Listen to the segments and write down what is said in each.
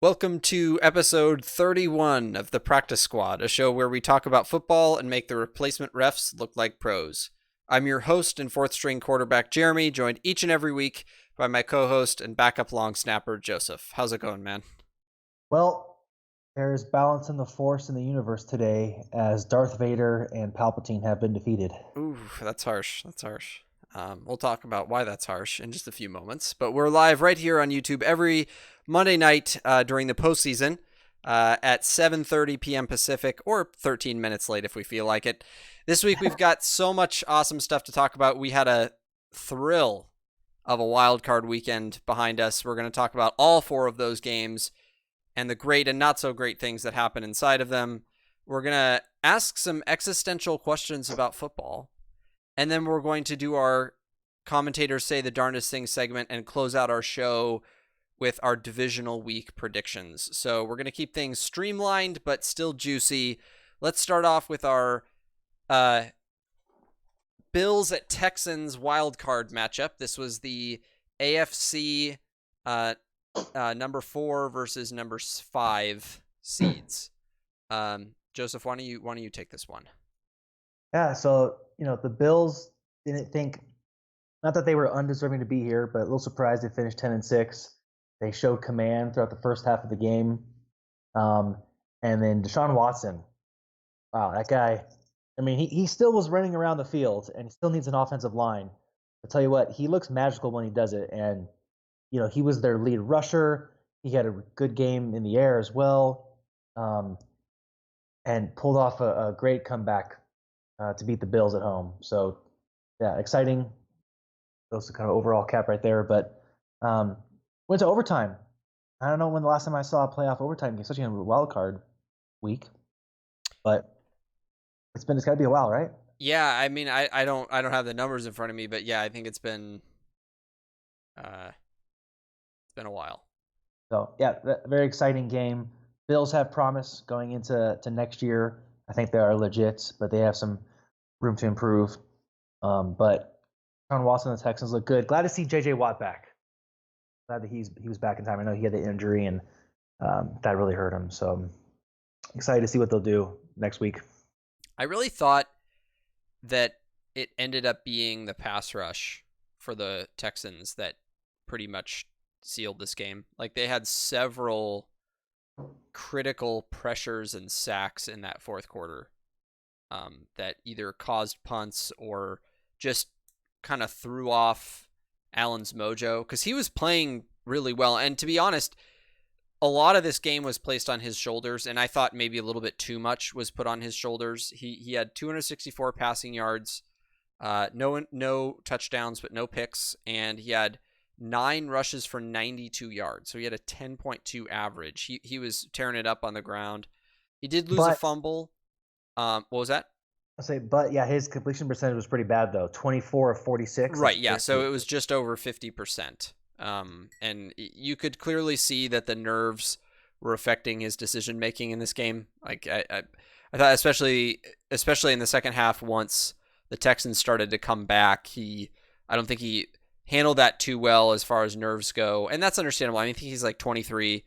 Welcome to episode 31 of the Practice Squad, a show where we talk about football and make the replacement refs look like pros. I'm your host and fourth string quarterback, Jeremy, joined each and every week by my co host and backup long snapper, Joseph. How's it going, man? Well, there's balance in the force in the universe today as Darth Vader and Palpatine have been defeated. Ooh, that's harsh. That's harsh. We'll talk about why that's harsh in just a few moments. But we're live right here on YouTube every Monday night during the postseason at 7:30 p.m. Pacific, or 13 minutes late if we feel like it. This week we've got so much awesome stuff to talk about. We had a thrill of a wild card weekend behind us. We're going to talk about all four of those games and the great and not so great things that happen inside of them. We're going to ask some existential questions about football. And then we're going to do our commentators say the darndest thing segment and close out our show with our divisional week predictions. So we're going to keep things streamlined but still juicy. Let's start off with our Bills at Texans wild card matchup. This was the AFC number 4 versus number 5 seeds. Joseph, why don't you take this one? Yeah, so the Bills didn't think, not that they were undeserving to be here, but a little surprised they finished 10-6. They showed command throughout the first half of the game, and then Deshaun Watson. Wow, that guy. I mean, he still was running around the field, and he still needs an offensive line. I'll tell you what, he looks magical when he does it, and he was their lead rusher. He had a good game in the air as well, and pulled off a great comeback to beat the Bills at home. So, yeah, exciting. Those are kind of overall cap right there. But went to overtime. I don't know when the last time I saw a playoff overtime game, especially in a wild card week. But it's got to be a while, right? Yeah, I mean, I don't have the numbers in front of me, but yeah, I think it's been a while. So yeah, very exciting game. Bills have promise going into next year. I think they are legit, but they have some room to improve. But Sean Watson and the Texans look good. Glad to see J.J. Watt back. Glad that he was back in time. I know he had the injury and that really hurt him. So excited to see what they'll do next week. I really thought that it ended up being the pass rush for the Texans that pretty much sealed this game. Like, they had several critical pressures and sacks in that fourth quarter that either caused punts or just kind of threw off Allen's mojo, because he was playing really well. And to be honest, a lot of this game was placed on his shoulders, and I thought maybe a little bit too much was put on his shoulders. He had 264 passing yards, no touchdowns, but no picks, and he had 9 rushes for 92 yards. So he had a 10.2 average. He was tearing it up on the ground. He did lose a fumble. What was that? I'll say, but yeah, his completion percentage was pretty bad though. 24 of 46. Right, yeah. So it was just over 50%. And you could clearly see that the nerves were affecting his decision making in this game. Like I thought, especially in the second half, once the Texans started to come back, I don't think he handled that too well as far as nerves go, and that's understandable. I mean, I think he's like 23.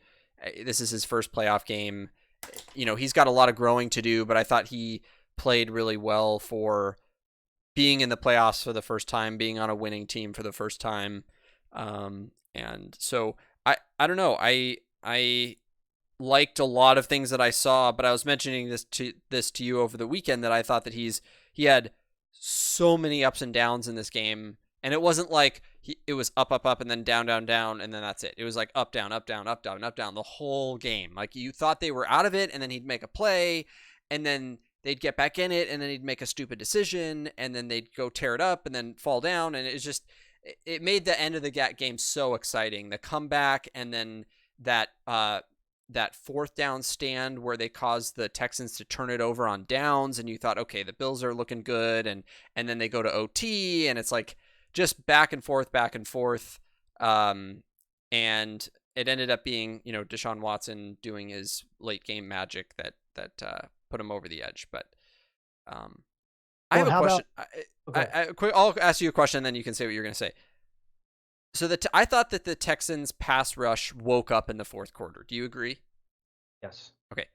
This is his first playoff game. He's got a lot of growing to do, but I thought he played really well for being in the playoffs for the first time, being on a winning team for the first time. And so I don't know. I liked a lot of things that I saw, but I was mentioning this to you over the weekend that I thought that he had so many ups and downs in this game. And it wasn't like it was up, up, up, and then down, down, down, and then that's it. It was like up, down, up, down, up, down, up, down, the whole game. Like, you thought they were out of it, and then he'd make a play, and then they'd get back in it, and then he'd make a stupid decision, and then they'd go tear it up, and then fall down, and it made the end of the game so exciting. The comeback, and then that fourth down stand where they caused the Texans to turn it over on downs, and you thought, okay, the Bills are looking good, and then they go to OT, and it's like just back and forth, and it ended up being Deshaun Watson doing his late game magic that put him over the edge. But I have a question. I'll ask you a question, and then you can say what you're going to say. So I thought that the Texans pass rush woke up in the fourth quarter. Do you agree? Yes. Okay.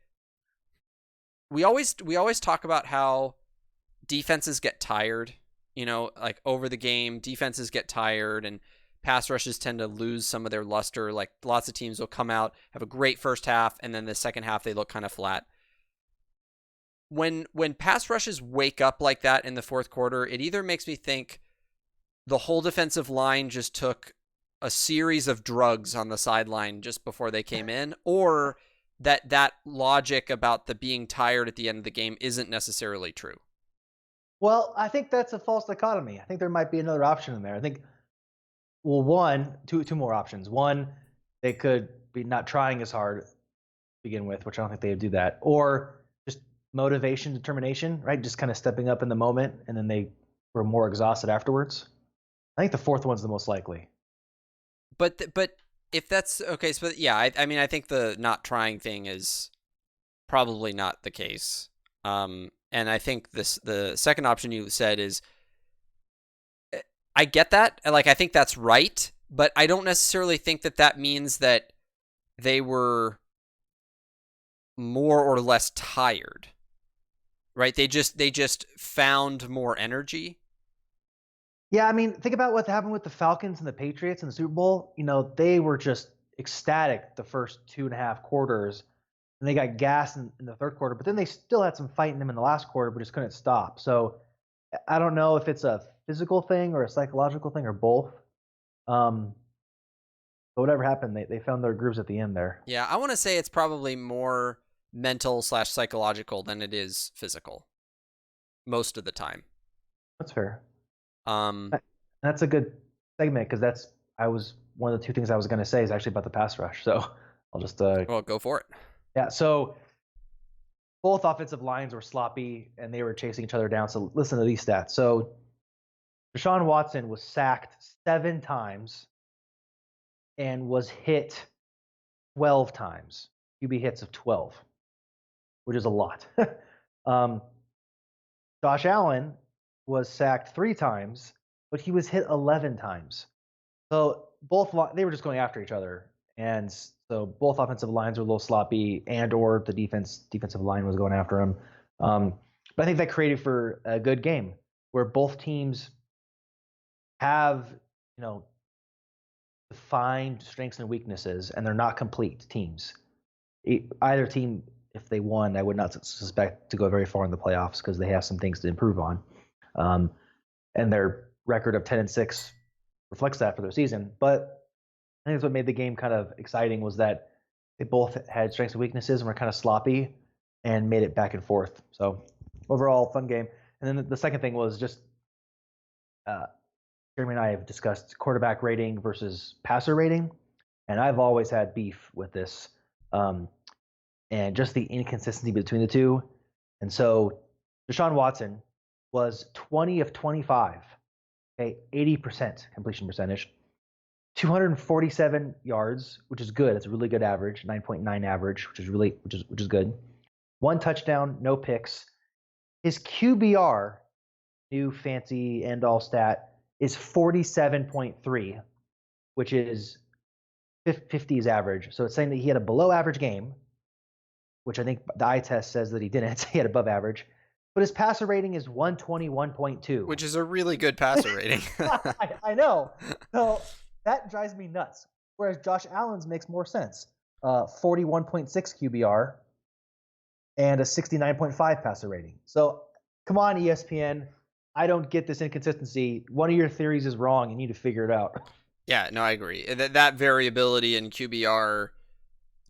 We always talk about how defenses get tired, like over the game, defenses get tired and pass rushes tend to lose some of their luster. Like lots of teams will come out, have a great first half, and then the second half they look kind of flat. When pass rushes wake up like that in the fourth quarter, it either makes me think the whole defensive line just took a series of drugs on the sideline just before they came in, or that logic about the being tired at the end of the game isn't necessarily true. Well, I think that's a false dichotomy. I think there might be another option in there. I think, well, two more options. One, they could be not trying as hard to begin with, which I don't think they would do that, or just motivation, determination, right? Just kind of stepping up in the moment, and then they were more exhausted afterwards. I think the fourth one's the most likely. But if that's okay, so yeah, I think the not trying thing is probably not the case. And I think the second option you said is, I get that. Like, I think that's right, but I don't necessarily think that means that they were more or less tired, right? They just found more energy. Yeah, I mean, think about what happened with the Falcons and the Patriots in the Super Bowl. They were just ecstatic the first 2.5 quarters, and they got gassed in the third quarter, but then they still had some fight in them in the last quarter, but just couldn't stop. So I don't know if it's a physical thing or a psychological thing or both. But whatever happened, they found their grooves at the end there. Yeah, I want to say it's probably more mental/psychological than it is physical most of the time. That's fair. That's a good segment because I was one of the two things I was going to say is actually about the pass rush. So I'll just well, go for it. Yeah. So both offensive lines were sloppy and they were chasing each other down. So listen to these stats. So Deshaun Watson was sacked 7 times and was hit 12 times. QB hits of 12, which is a lot. Josh Allen was sacked 3 times, but he was hit 11 times. So they were just going after each other, and so both offensive lines were a little sloppy, or the defensive line was going after him. But I think that created for a good game where both teams have defined strengths and weaknesses, and they're not complete teams. Either team, if they won, I would not suspect to go very far in the playoffs because they have some things to improve on. And their record of 10-6 reflects that for their season. But I think that's what made the game kind of exciting was that they both had strengths and weaknesses and were kind of sloppy and made it back and forth. So overall, fun game. And then the second thing was just Jeremy and I have discussed quarterback rating versus passer rating, and I've always had beef with this, and just the inconsistency between the two. And so Deshaun Watson was 20 of 25, okay, 80% completion percentage, 247 yards, which is good. It's a really good average, 9.9 average, which is good. 1 touchdown, no picks. His QBR, new fancy end all stat, is 47.3, which is 50's average. So it's saying that he had a below average game, which I think the eye test says that he didn't. He had above average. But his passer rating is 121.2. Which is a really good passer rating. I know. So that drives me nuts. Whereas Josh Allen's makes more sense. 41.6 QBR and a 69.5 passer rating. So come on, ESPN. I don't get this inconsistency. One of your theories is wrong. You need to figure it out. Yeah, no, I agree. That variability in QBR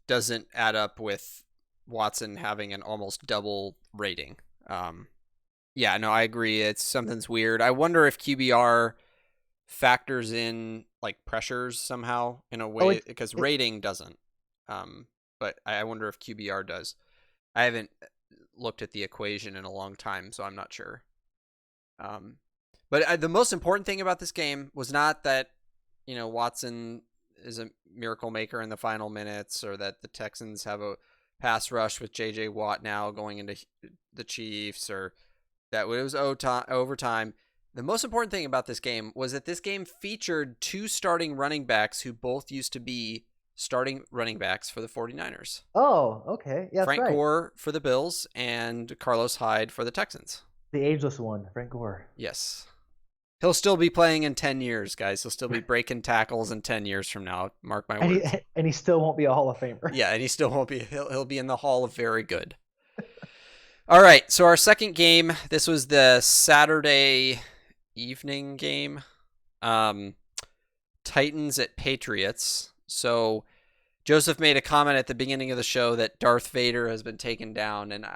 doesn't add up with Watson having an almost double rating. Yeah, no, I agree. Something's weird. I wonder if QBR factors in like pressures somehow in a way because rating doesn't. But I wonder if QBR does. I haven't looked at the equation in a long time, so I'm not sure. But the most important thing about this game was not that, Watson is a miracle maker in the final minutes or that the Texans have a pass rush with J.J. Watt now going into the Chiefs or that it was overtime. The most important thing about this game was that this game featured two starting running backs who both used to be starting running backs for the 49ers. Oh, okay. Yeah, that's Frank right. Gore for the Bills and Carlos Hyde for the Texans. The ageless one, Frank Gore. Yes. He'll still be playing in 10 years, guys. He'll still be breaking tackles in 10 years from now. Mark my words. And he still won't be a Hall of Famer. Yeah, and he still won't be. He'll be in the Hall of Very Good. All right, so our second game, this was the Saturday evening game. Titans at Patriots. So Joseph made a comment at the beginning of the show that Darth Vader has been taken down, and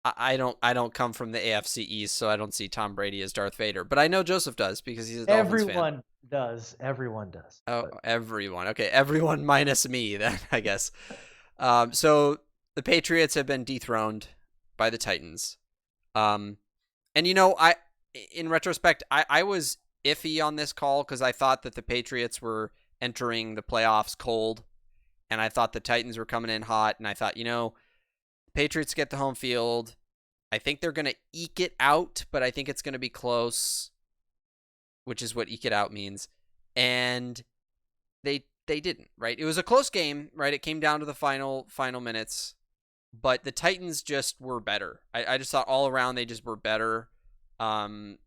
I don't come from the AFC East, so I don't see Tom Brady as Darth Vader. But I know Joseph does because he's a Dolphins fan. Everyone does. Oh, everyone. Okay, everyone minus me then, I guess. So the Patriots have been dethroned by the Titans. And in retrospect, I was iffy on this call because I thought that the Patriots were entering the playoffs cold, and I thought the Titans were coming in hot, and I thought, Patriots get the home field. I think they're going to eke it out, but I think it's going to be close, which is what eke it out means. And they didn't, right? It was a close game, right? It came down to the final minutes, but the Titans just were better. I just thought all around they just were better. But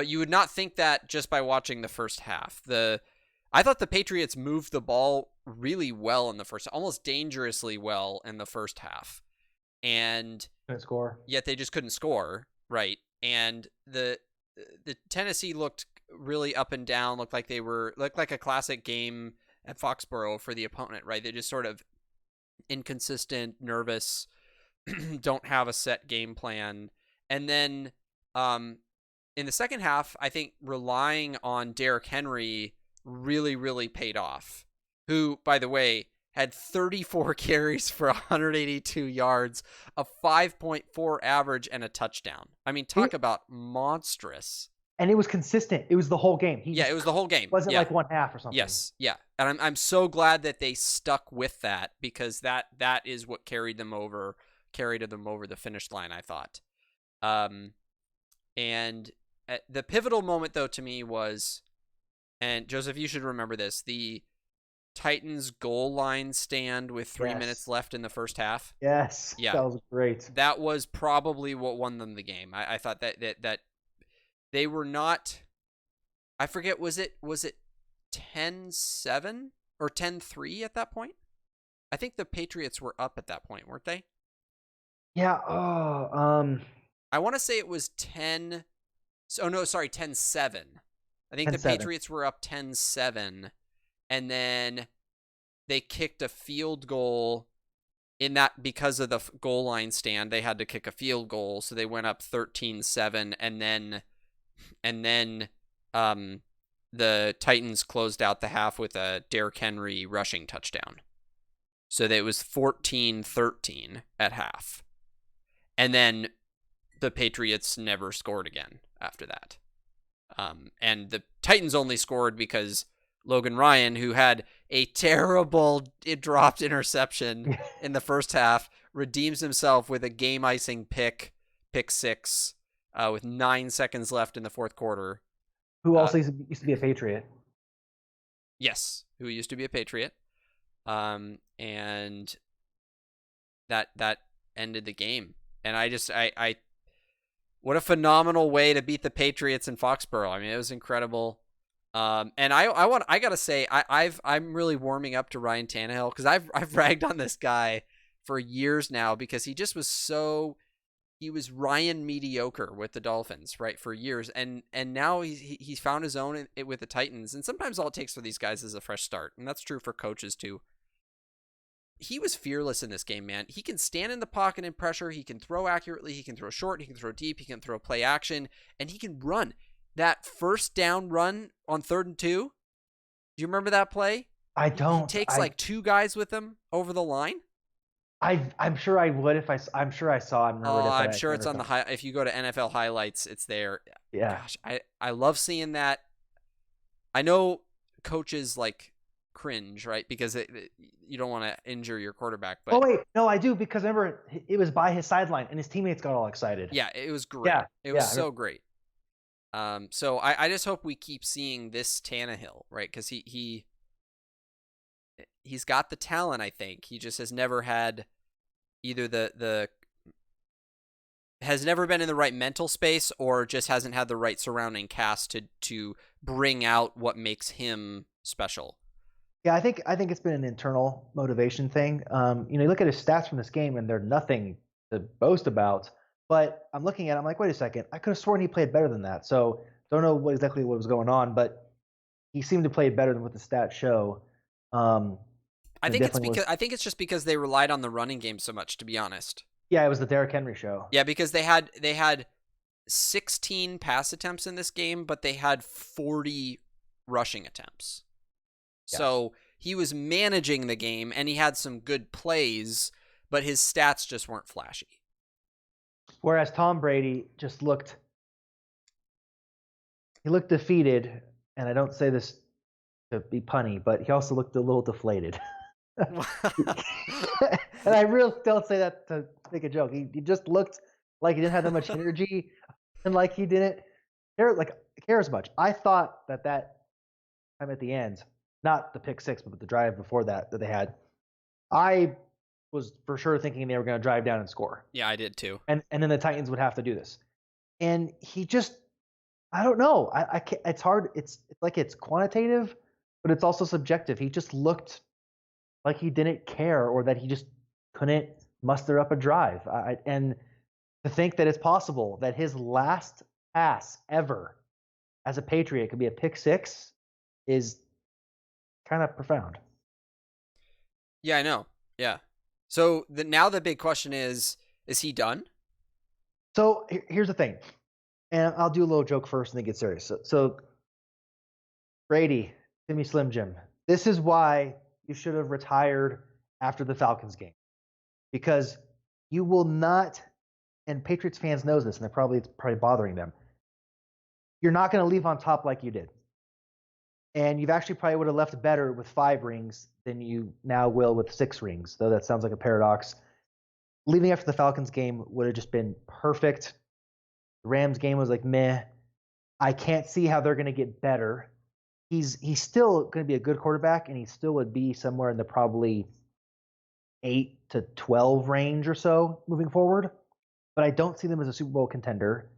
you would not think that just by watching the first half. I thought the Patriots moved the ball really well in the first, almost dangerously well in the first half, and couldn't score. Yet they just couldn't score, right? And the Tennessee looked really up and down, looked like a classic game at Foxborough for the opponent, right? They're just sort of inconsistent, nervous, don't have a set game plan, and then in the second half, I think relying on Derrick Henry really, really paid off. Who, by the way, had 34 carries for 182 yards, a 5.4 average, and a touchdown. I mean, talk about monstrous. And it was consistent. It was the whole game. It was the whole game. Wasn't like one half or something. Yes, yeah. And I'm so glad that they stuck with that because that is what carried them over the finish line, I thought. And the pivotal moment, though, to me was, and Joseph, you should remember this, the Titans goal line stand with 3 minutes left in the first half. Yes. Yeah. That was great. That was probably what won them the game. I thought that they were not, I forget, was it 10-7 or 10-3 at that point? I think the Patriots were up at that point, weren't they? Yeah. I want to say it was 10. Oh, no, sorry, 10-7. I think 10-7. The Patriots were up 10-7, and then they kicked a field goal in that because of the goal line stand. They had to kick a field goal, so they went up 13-7, and then the Titans closed out the half with a Derrick Henry rushing touchdown. So that it was 14-13 at half. And then the Patriots never scored again after that. And the Titans only scored because Logan Ryan, who had a terrible dropped interception in the first half, redeems himself with a game-icing pick six, with 9 seconds left in the fourth quarter. Who also used to be a Patriot. Yes, who used to be a Patriot. And that ended the game. And I what a phenomenal way to beat the Patriots in Foxborough. I mean, it was incredible. And I gotta say, I'm really warming up to Ryan Tannehill because I've ragged on this guy for years now because he just was he was Ryan mediocre with the Dolphins, right, for years, and now he's found his own with the Titans. And sometimes all it takes for these guys is a fresh start, and that's true for coaches too. He was fearless in this game, man. He can stand in the pocket and pressure. He can throw accurately. He can throw short. He can throw deep. He can throw play action, and he can run. That first down run on 3rd and 2. Do you remember that play? I don't. He takes like 2 guys with him over the line. I'm sure I would if I'm sure I saw him. I'm sure it's on the if you go to NFL highlights, it's there. Yeah. Gosh, I love seeing that. I know coaches like cringe, right? Because you don't want to injure your quarterback. Oh But wait, no, I do because remember it was by his sideline and his teammates got all excited. yeah, it was great. Yeah, It was yeah, so great. So I just hope we keep seeing this Tannehill, right? Because he's got the talent. I think he just has never had either the has never been in the right mental space, or just hasn't had the right surrounding cast to bring out what makes him special. yeah. I think it's been an internal motivation thing. You look at his stats from this game and they're nothing to boast about. But I'm looking at it, I'm like, wait a second, I could have sworn he played better than that. So don't know exactly what was going on, but he seemed to play better than what the stats show. Um, I and it think it's definitely because was. I think it's just because they relied on the running game so much, to be honest. Yeah, it was the Derrick Henry show. Yeah, because they had 16 pass attempts in this game, but they had 40 rushing attempts. Yeah. So he was managing the game and he had some good plays, but his stats just weren't flashy. Whereas Tom Brady just looked defeated, and I don't say this to be punny, but he also looked a little deflated. And I really don't say that to make a joke. He just looked like he didn't have that much energy, and like he didn't care as much. I thought that time at the end, not the pick six, but the drive before that they had, I was for sure thinking they were going to drive down and score, Yeah, I did too. and then the Titans would have to do this. And he just, I don't know. I can't, it's hard. It's like it's quantitative, but it's also subjective. He just looked like he didn't care, or that he just couldn't muster up a drive. And to think that it's possible that his last pass ever as a Patriot could be a pick six is kind of profound. Yeah, I know. Yeah. So now the big question is he done? So here's the thing, and I'll do a little joke first and then get serious. So Brady, Timmy Slim Jim, this is why you should have retired after the Falcons game, because you will not, and Patriots fans knows this, and it's probably bothering them. You're not going to leave on top like you did, and you've actually probably would have left better with 5 rings than you now will with 6 rings. Though that sounds like a paradox. Leaving after the Falcons game would have just been perfect. The Rams game was like meh. I can't see how they're going to get better. He's still going to be a good quarterback, and he still would be somewhere in the probably 8 to 12 range or so moving forward. But I don't see them as a Super Bowl contender,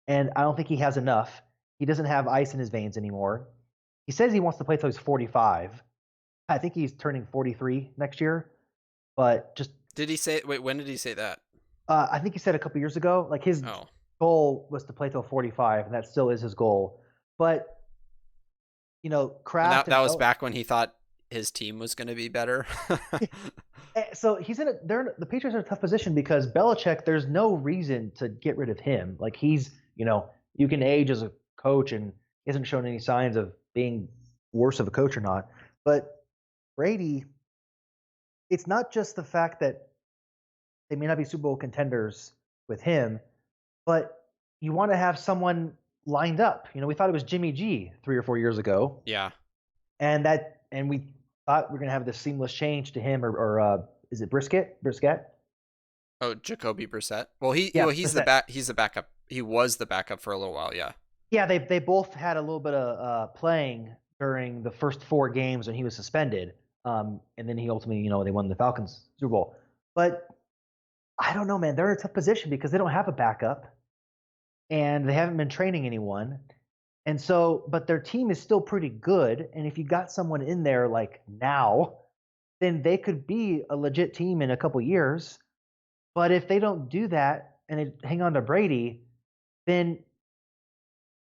and I don't think he has enough. He doesn't have ice in his veins anymore. He says he wants to play till he's 45. I think he's turning 43 next year. But just Did he say? Wait, when did he say that? I think he said a couple years ago, like his goal was to play till 45, and that still is his goal. But Kraft. That was back when he thought his team was going to be better. So the Patriots are in a tough position because Belichick, there's no reason to get rid of him. Like he's, you can age as a coach, and he hasn't shown any signs of being worse of a coach or not. But Brady, it's not just the fact that they may not be Super Bowl contenders with him, but you want to have someone lined up. We thought it was Jimmy G 3 or 4 years ago. Yeah. And we thought we were going to have this seamless change to him, or is it Brisket? Oh, Jacoby Brissett. Well, he's Brissett. He's the backup. He was the backup for a little while. Yeah. Yeah, they both had a little bit of playing during the first 4 games when he was suspended, and then he ultimately, they won the Falcons Super Bowl. But I don't know, man. They're in a tough position because they don't have a backup, and they haven't been training anyone. And so, but their team is still pretty good. And if you got someone in there like now, then they could be a legit team in a couple years. But if they don't do that and they hang on to Brady, then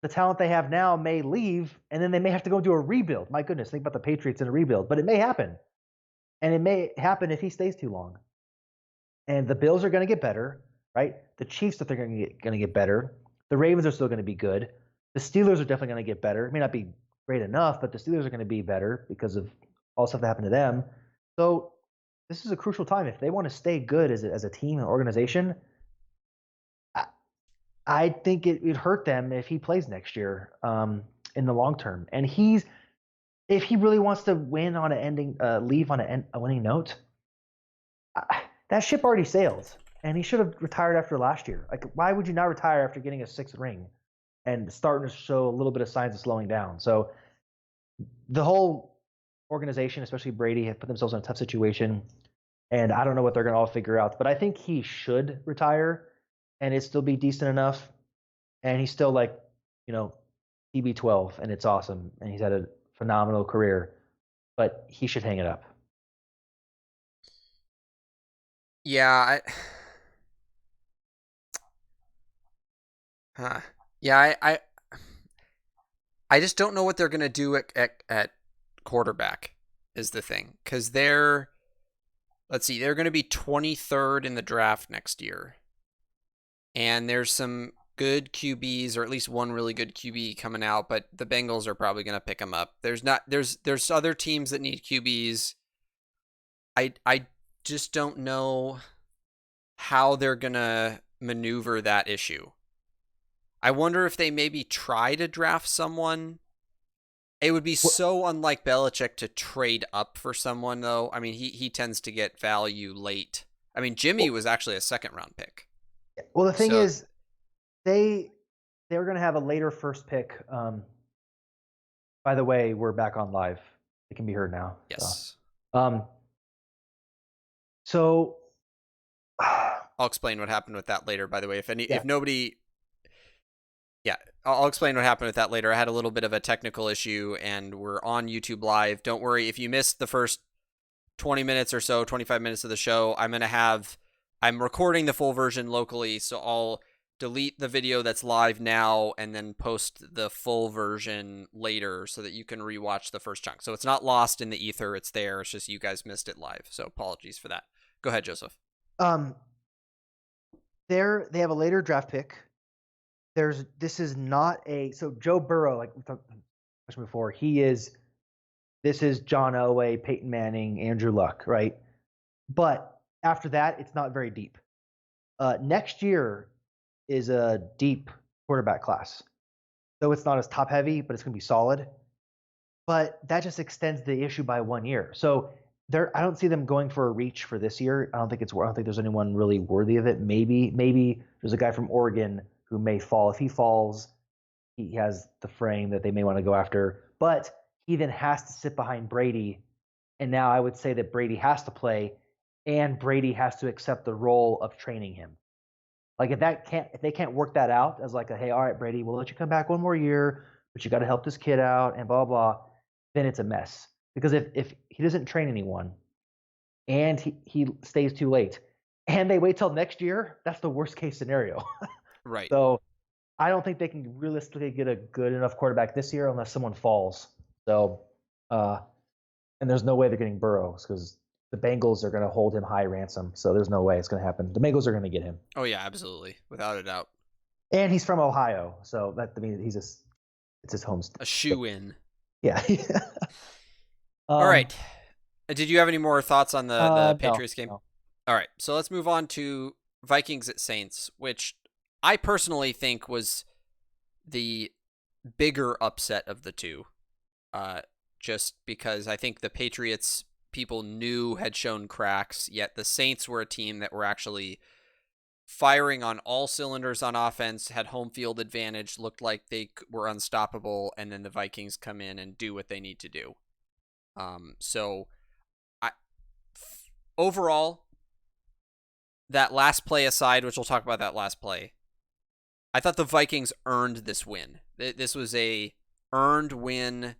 the talent they have now may leave, and then they may have to go do a rebuild. My goodness, think about the Patriots in a rebuild. But it may happen. And it may happen if he stays too long. And the Bills are going to get better, right? The Chiefs, if they're going to get better. The Ravens are still going to be good. The Steelers are definitely going to get better. It may not be great enough, but the Steelers are going to be better because of all the stuff that happened to them. So this is a crucial time. If they want to stay good as a team and organization, I think it would hurt them if he plays next year in the long term. And if he really wants to win on leave on a winning note, that ship already sailed, and he should have retired after last year. Like, why would you not retire after getting a sixth ring and starting to show a little bit of signs of slowing down? So the whole organization, especially Brady, have put themselves in a tough situation, and I don't know what they're going to all figure out. But I think he should retire, and it still be decent enough. And he's still like, you know, TB12, and it's awesome, and he's had a phenomenal career. But he should hang it up. Yeah, huh. Yeah, I just don't know what they're gonna do at quarterback is the thing, because let's see, they're gonna be 23rd in the draft next year, and there's some good QBs, or at least one really good QB coming out, but the Bengals are probably gonna pick them up. There's other teams that need QBs. I just don't know how they're gonna maneuver that issue. I wonder if they maybe try to draft someone. It would be so unlike Belichick to trade up for someone, though. I mean, he tends to get value late. I mean, Jimmy was actually a second round pick. Well, the thing So is, they were going to have a later first pick. By the way, we're back on live. It can be heard now. yes, Um, so I'll explain what happened with that later. By the way, if nobody, yeah, I'll explain what happened with that later. I had a little bit of a technical issue, and we're on YouTube Live. Don't worry if you missed the first 20 minutes or so, 25 minutes of the show. I'm recording the full version locally, so I'll delete the video that's live now and then post the full version later so that you can rewatch the first chunk. So it's not lost in the ether, it's there. It's just you guys missed it live. So apologies for that. Go ahead, Joseph. um, they have a later draft pick. This is not so Joe Burrow, like we talked before, this is John Elway, Peyton Manning, Andrew Luck, right? But after that, it's not very deep. Next year is a deep quarterback class. So it's not as top heavy, but it's going to be solid. But that just extends the issue by 1 year. So I don't see them going for a reach for this year. I don't think there's anyone really worthy of it. Maybe there's a guy from Oregon who may fall. If he falls, he has the frame that they may want to go after. But he then has to sit behind Brady. And now I would say that Brady has to play, and Brady has to accept the role of training him. Like if they can't work that out as like hey, all right, Brady, we'll let you come back 1 more year, but you got to help this kid out and blah blah. Then it's a mess because if he doesn't train anyone, and he stays too late, and they wait till next year, that's the worst case scenario. Right. So I don't think they can realistically get a good enough quarterback this year unless someone falls. So, and there's no way they're getting Burrows because the Bengals are going to hold him high ransom. So there's no way it's going to happen. The Bengals are going to get him. Oh yeah, absolutely, without a doubt. And he's from Ohio, so that it's his home state. A shoe in. Yeah. All right. Did you have any more thoughts on the Patriots game? No. All right, so let's move on to Vikings at Saints, which I personally think was the bigger upset of the two, just because I think the Patriots people knew had shown cracks, yet the Saints were a team that were actually firing on all cylinders on offense, had home field advantage, looked like they were unstoppable, and then the Vikings come in and do what they need to do. So overall, that last play aside, which we'll talk about that last play, I thought the Vikings earned this win. This was a earned win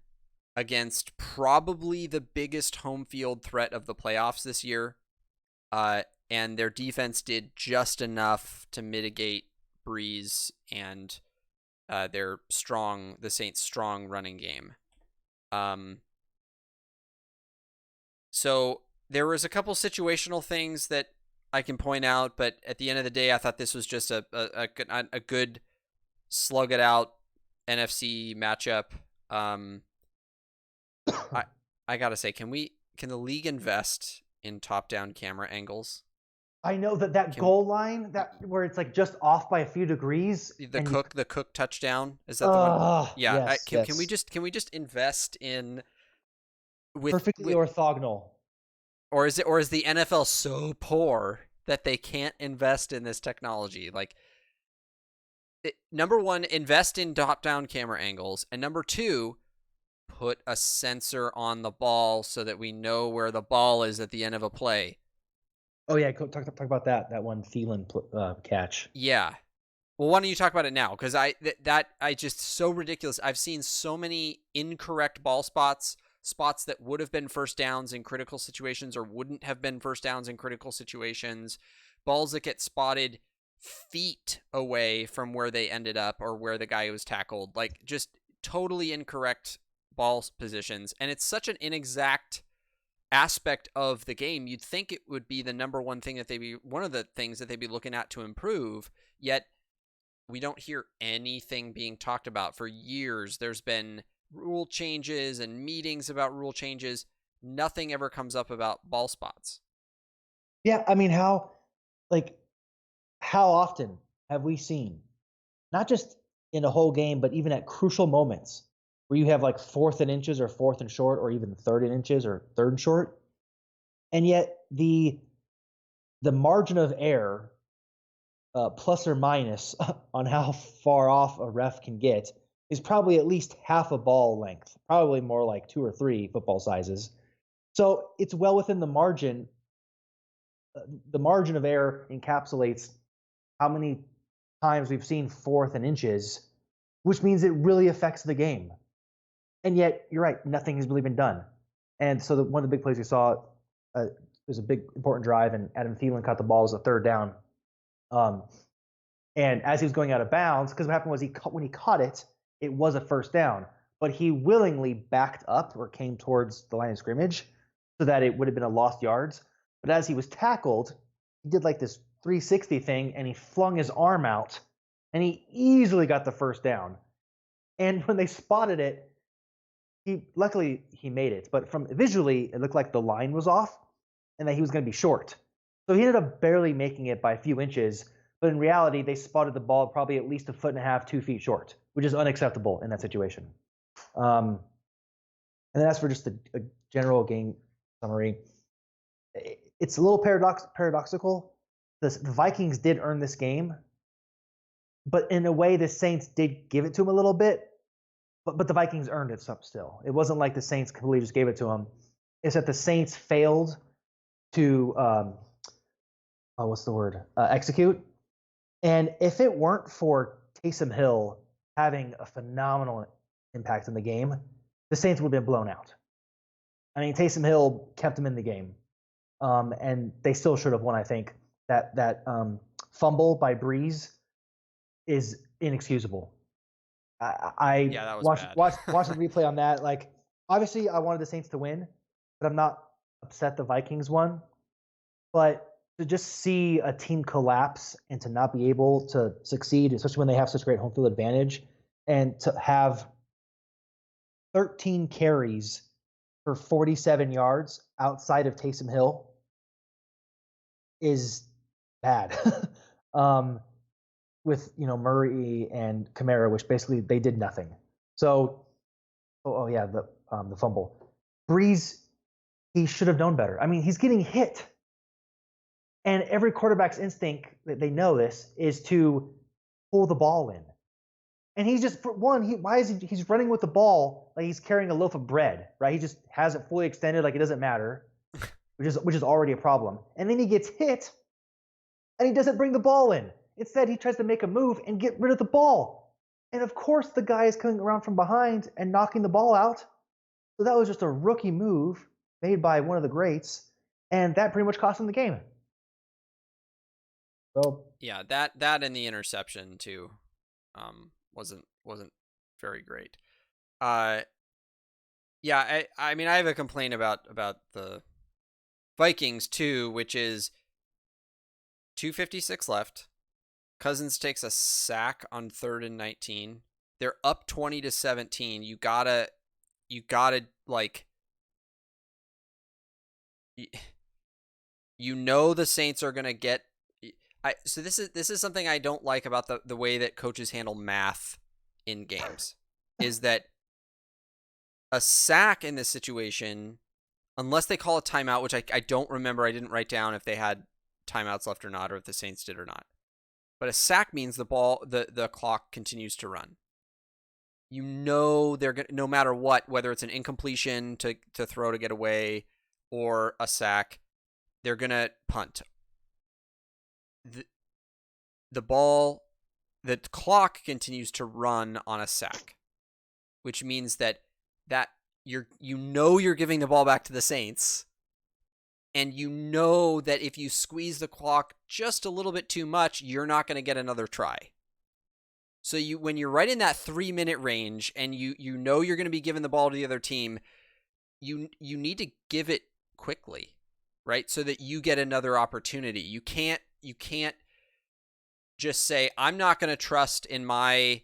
against probably the biggest home field threat of the playoffs this year. And their defense did just enough to mitigate Breeze and the Saints' strong running game. So there was a couple situational things that I can point out, but at the end of the day, I thought this was just a good slug it out NFC matchup. I gotta say, can the league invest in top-down camera angles? I know that goal line where it's like just off by a few degrees. The Cook touchdown, is that the one? Yeah. Yes, Can we just invest in Perfectly with orthogonal. or is the NFL so poor that they can't invest in this technology? Like, number one, invest in top-down camera angles, and number two, put a sensor on the ball so that we know where the ball is at the end of a play. Oh yeah, talk about that one Thielen catch. Yeah. Well, why don't you talk about it now? Because I just so ridiculous. I've seen so many incorrect ball spots that would have been first downs in critical situations or wouldn't have been first downs in critical situations. Balls that get spotted feet away from where they ended up or where the guy was tackled. Like, just totally incorrect ball positions. And it's such an inexact aspect of the game. You'd think it would be the number one thing that one of the things that they'd be looking at to improve, yet we don't hear anything being talked about. For years there's been rule changes and meetings about rule changes. Nothing ever comes up about ball spots. Yeah, I mean, how often have we seen, not just in a whole game, but even at crucial moments where you have like 4th and inches or 4th and short or even 3rd and inches or 3rd and short, and yet the margin of error, plus or minus on how far off a ref can get, is probably at least half a ball length, probably more like 2 or 3 football sizes. So it's well within the margin. The margin of error encapsulates how many times we've seen 4th and inches, which means it really affects the game. And yet, you're right, nothing has really been done. And so one of the big plays we saw was a big important drive, and Adam Thielen caught the ball as a 3rd down. And as he was going out of bounds, because what happened was when he caught it, it was a 1st down, but he willingly backed up or came towards the line of scrimmage so that it would have been a lost yards. But as he was tackled, he did like this 360 thing, and he flung his arm out, and he easily got the 1st down. And when they spotted it, luckily he made it, but from visually it looked like the line was off and that he was going to be short. So he ended up barely making it by a few inches, but in reality they spotted the ball probably at least 1.5 feet, 2 feet short, which is unacceptable in that situation. And then as for just a general game summary, it's a little paradoxical. The Vikings did earn this game, but in a way the Saints did give it to them a little bit. But the Vikings earned it still. It wasn't like the Saints completely just gave it to them. It's that the Saints failed to execute. And if it weren't for Taysom Hill having a phenomenal impact in the game, the Saints would have been blown out. I mean, Taysom Hill kept them in the game, and they still should have won. I think that fumble by Breeze is inexcusable. That was bad. watched the replay on that. Like, obviously, I wanted the Saints to win, but I'm not upset the Vikings won. But to just see a team collapse and to not be able to succeed, especially when they have such great home field advantage, and to have 13 carries for 47 yards outside of Taysom Hill is bad. With Murray and Kamara, which basically they did nothing. So, the fumble. Breeze, he should have known better. I mean, he's getting hit, and every quarterback's instinct, they know this, is to pull the ball in. And he's just, for one, he's running with the ball like he's carrying a loaf of bread, right? He just has it fully extended, like it doesn't matter, which is already a problem. And then he gets hit, and he doesn't bring the ball in. Instead, he tries to make a move and get rid of the ball. And of course, the guy is coming around from behind and knocking the ball out. So that was just a rookie move made by one of the greats, and that pretty much cost him the game. So yeah, that and the interception too, wasn't very great. I mean, I have a complaint about the Vikings too, which is 2:56 left. Cousins takes a sack on 3rd and 19. They're up 20-17. You gotta like, the Saints are gonna get. So this is something I don't like about the way that coaches handle math in games, is that a sack in this situation unless they call a timeout, which I don't remember. I didn't write down if they had timeouts left or not, or if the Saints did or not. But a sack means the clock continues to run. You know they're gonna, no matter what, whether it's an incompletion to throw to get away or a sack, they're gonna punt. The clock continues to run on a sack, which means that you're giving the ball back to the Saints, and you know that if you squeeze the clock just a little bit too much, you're not going to get another try. So when you're right in that 3-minute range and you know you're going to be giving the ball to the other team, you need to give it quickly, right? So that you get another opportunity. You can't just say, I'm not going to trust in my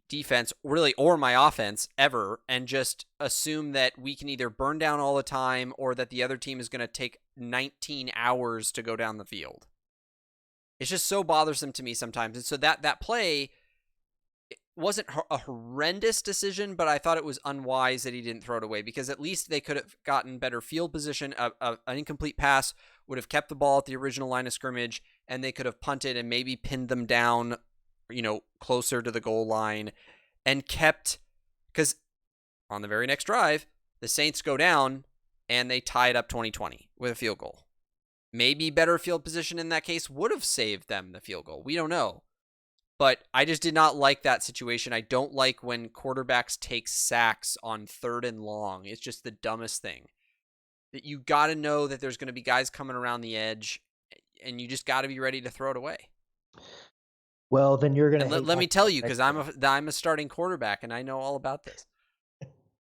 defense really or my offense ever and just assume that we can either burn down all the time or that the other team is going to take 19 hours to go down the field. It's just so bothersome to me sometimes. And so that play wasn't a horrendous decision, but I thought it was unwise that he didn't throw it away, because at least they could have gotten better field position. An incomplete pass would have kept the ball at the original line of scrimmage, and they could have punted and maybe pinned them down, closer to the goal line, and kept, because on the very next drive, the Saints go down and they tie it up 20-20 with a field goal. Maybe better field position in that case would have saved them the field goal. We don't know. But I just did not like that situation. I don't like when quarterbacks take sacks on 3rd and long. It's just the dumbest thing. That you got to know that there's going to be guys coming around the edge, and you just got to be ready to throw it away. Well, then you're going to let me tell you, because I'm a starting quarterback and I know all about this.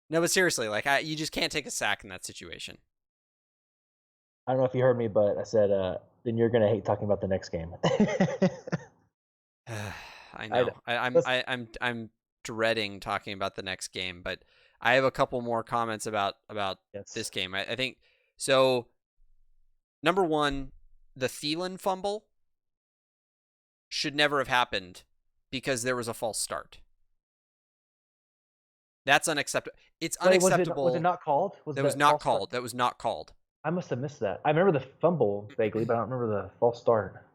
No, but seriously, you just can't take a sack in that situation. I don't know if you heard me, but I said, then you're going to hate talking about the next game. I know. I'm dreading talking about the next game, but I have a couple more comments about this game. I think so. Number one, the Thielen fumble should never have happened because there was a false start. That's unacceptable. It's unacceptable. Was it not called? That was not called. That was not called. I must have missed that. I remember the fumble vaguely, but I don't remember the false start.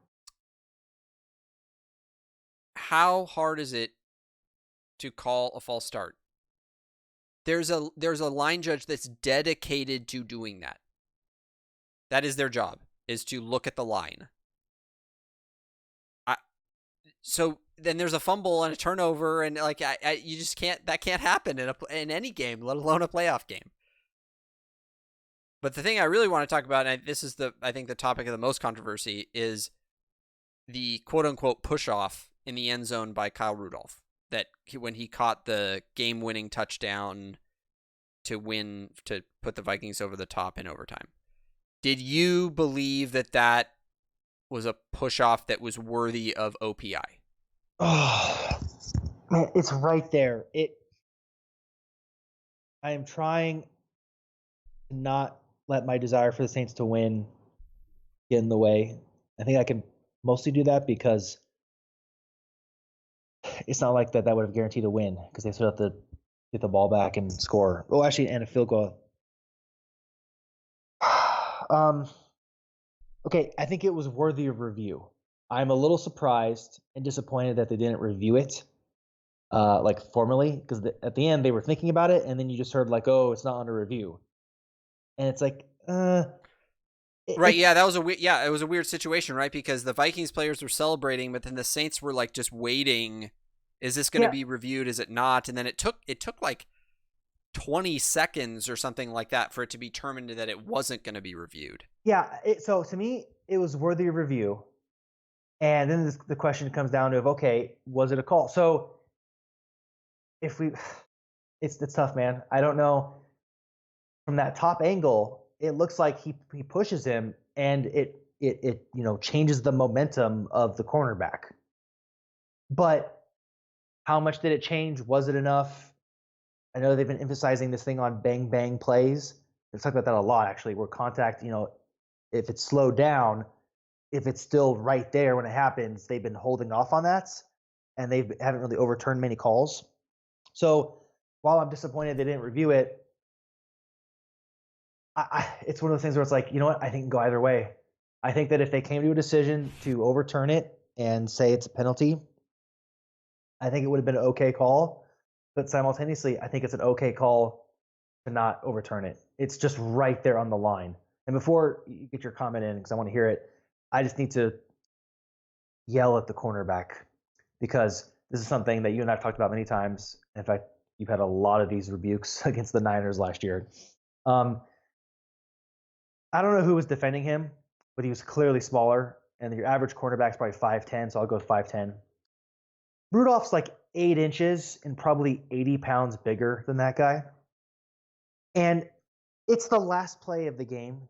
How hard is it to call a false start? There's a line judge that's dedicated to doing that. That is their job, is to look at the line. So then there's a fumble and a turnover, and you just can't. That can't happen in any game, let alone a playoff game. But the thing I really want to talk about, and this is I think the topic of the most controversy, is the quote unquote push off in the end zone by Kyle Rudolph. That when he caught the game winning touchdown to put the Vikings over the top in overtime. Did you believe that was a push off that was worthy of OPI? Oh, man, it's right there. I am trying to not let my desire for the Saints to win get in the way. I think I can mostly do that because it's not like that would have guaranteed a win, because they still have to get the ball back and score. Oh, actually, and a field goal. Okay, I think it was worthy of review. I'm a little surprised and disappointed that they didn't review it, formally, because at the end they were thinking about it, and then you just heard oh, it's not under review, and it's like, right? Yeah, that was it was a weird situation, right? Because the Vikings players were celebrating, but then the Saints were just waiting. Is this going to be reviewed? Is it not? And then it took 20 seconds or something like that for it to be determined that it wasn't going to be reviewed. Yeah. So to me, it was worthy of review. And then the question comes down to, okay, was it a call? So it's tough, man. I don't know. From that top angle, it looks like he pushes him, and it changes the momentum of the cornerback. But how much did it change? Was it enough? I know they've been emphasizing this thing on bang bang plays. They've talked about that a lot, actually, where contact, if it's slowed down, if it's still right there when it happens, they've been holding off on that, and they haven't really overturned many calls. So while I'm disappointed they didn't review it, it's one of those things where it's like, you know what? I think it can go either way. I think that if they came to a decision to overturn it and say it's a penalty, I think it would have been an okay call. But simultaneously, I think it's an okay call to not overturn it. It's just right there on the line. And before you get your comment in, because I want to hear it, I just need to yell at the cornerback because this is something that you and I've talked about many times. In fact, you've had a lot of these rebukes against the Niners last year. Um, I don't know who was defending him, but he was clearly smaller, and your average cornerback is probably 5'10", so I'll go with 5'10". Rudolph's like 8 inches and probably 80 pounds bigger than that guy. And it's the last play of the game.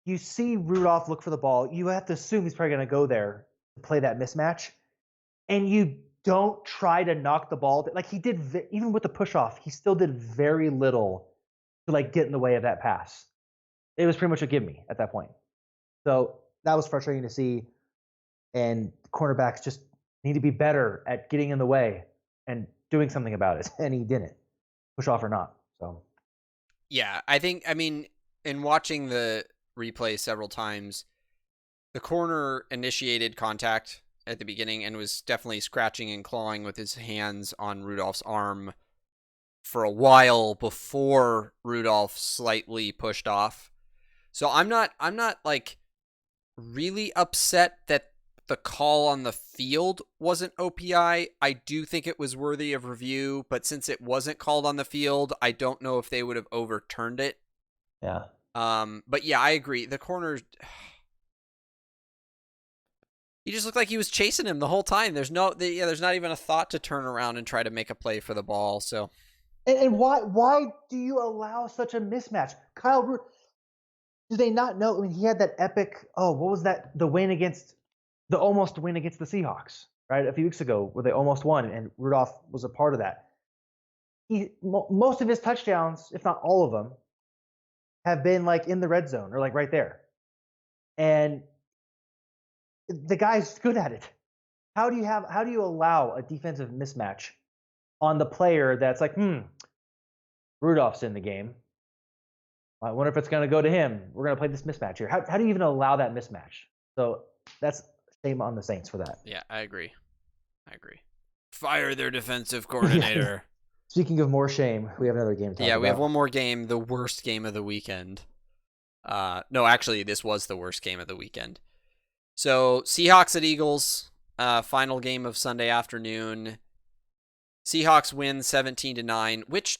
You see Rudolph look for the ball. You have to assume he's probably going to go there to play that mismatch. And you don't try to knock the ball. Like he did, even with the push off, he still did very little to like get in the way of that pass. It was pretty much a give me at that point. So that was frustrating to see. And cornerbacks just need to be better at getting in the way and doing something about it. And he didn't, push off or not. So Yeah, I mean, in watching the replay several times, the corner initiated contact at the beginning and was definitely scratching and clawing with his hands on Rudolph's arm for a while before Rudolph slightly pushed off. So I'm not like really upset that the call on the field wasn't OPI. I do think it was worthy of review, but since it wasn't called on the field, I don't know if they would have overturned it. yeah. But yeah, I agree. The corner, he just looked like he was chasing him the whole time. There's not even a thought to turn around and try to make a play for the ball. So And why do you allow such a mismatch? Kyle Root, do they not know? I mean, he had that epic, what was that? The almost win against the Seahawks, right? A few weeks ago where they almost won and Rudolph was a part of that. Most of his touchdowns, if not all of them, have been like in the red zone or like right there. And the guy's good at it. How do you allow a defensive mismatch on the player that's like, Rudolph's in the game. I wonder if it's going to go to him. We're going to play this mismatch here. How do you even allow that mismatch? So that's shame on the Saints for that. yeah, I agree. Fire their defensive coordinator. Speaking of more shame, we have another game to talk about. Yeah, we have one more game, the worst game of the weekend. No, actually, this was the worst game of the weekend. So, Seahawks at Eagles, final game of Sunday afternoon. Seahawks win 17-9, which,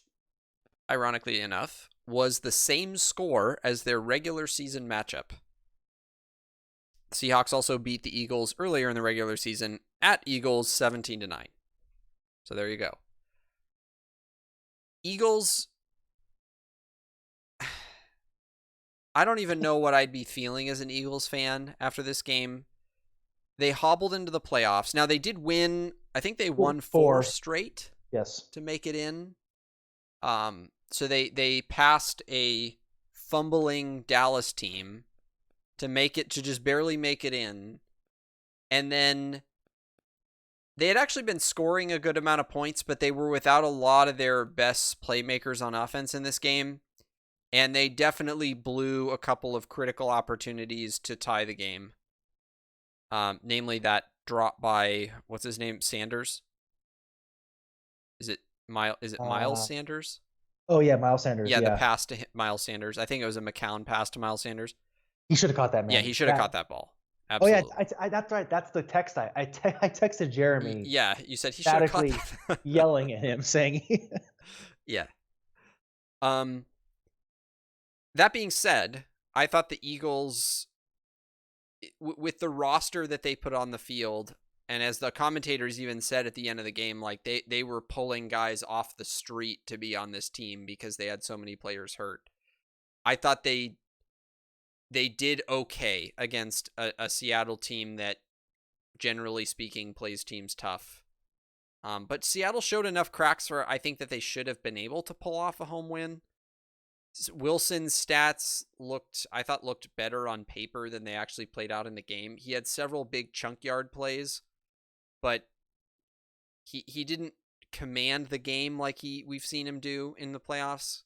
ironically enough, was the same score as their regular season matchup. Seahawks also beat the Eagles earlier in the regular season at Eagles 17-9. So there you go. Eagles, I don't even know what I'd be feeling as an Eagles fan after this game. They hobbled into the playoffs. Now, they did win. I think they won four straight. Yes. To make it in. So they passed a fumbling Dallas team to just barely make it in. And then they had actually been scoring a good amount of points, but they were without a lot of their best playmakers on offense in this game. And they definitely blew a couple of critical opportunities to tie the game. Namely that drop by, what's his name? Sanders? Is it Miles Sanders? Oh, yeah, Miles Sanders. Yeah, the pass to Miles Sanders. I think it was a McCown pass to Miles Sanders. He should have caught that, man. Yeah, he should have caught that ball. Absolutely. Oh, yeah, that's right. That's the text I texted Jeremy. Yeah, you said he should have caught that. Yelling at him, saying... Yeah. That being said, I thought the Eagles, with the roster that they put on the field, and as the commentators even said at the end of the game, like they were pulling guys off the street to be on this team because they had so many players hurt. I thought they did okay against a Seattle team that, generally speaking, plays teams tough. But Seattle showed enough cracks for I think that they should have been able to pull off a home win. Wilson's stats looked better on paper than they actually played out in the game. He had several big chunk yard plays, but he didn't command the game like we've seen him do in the playoffs.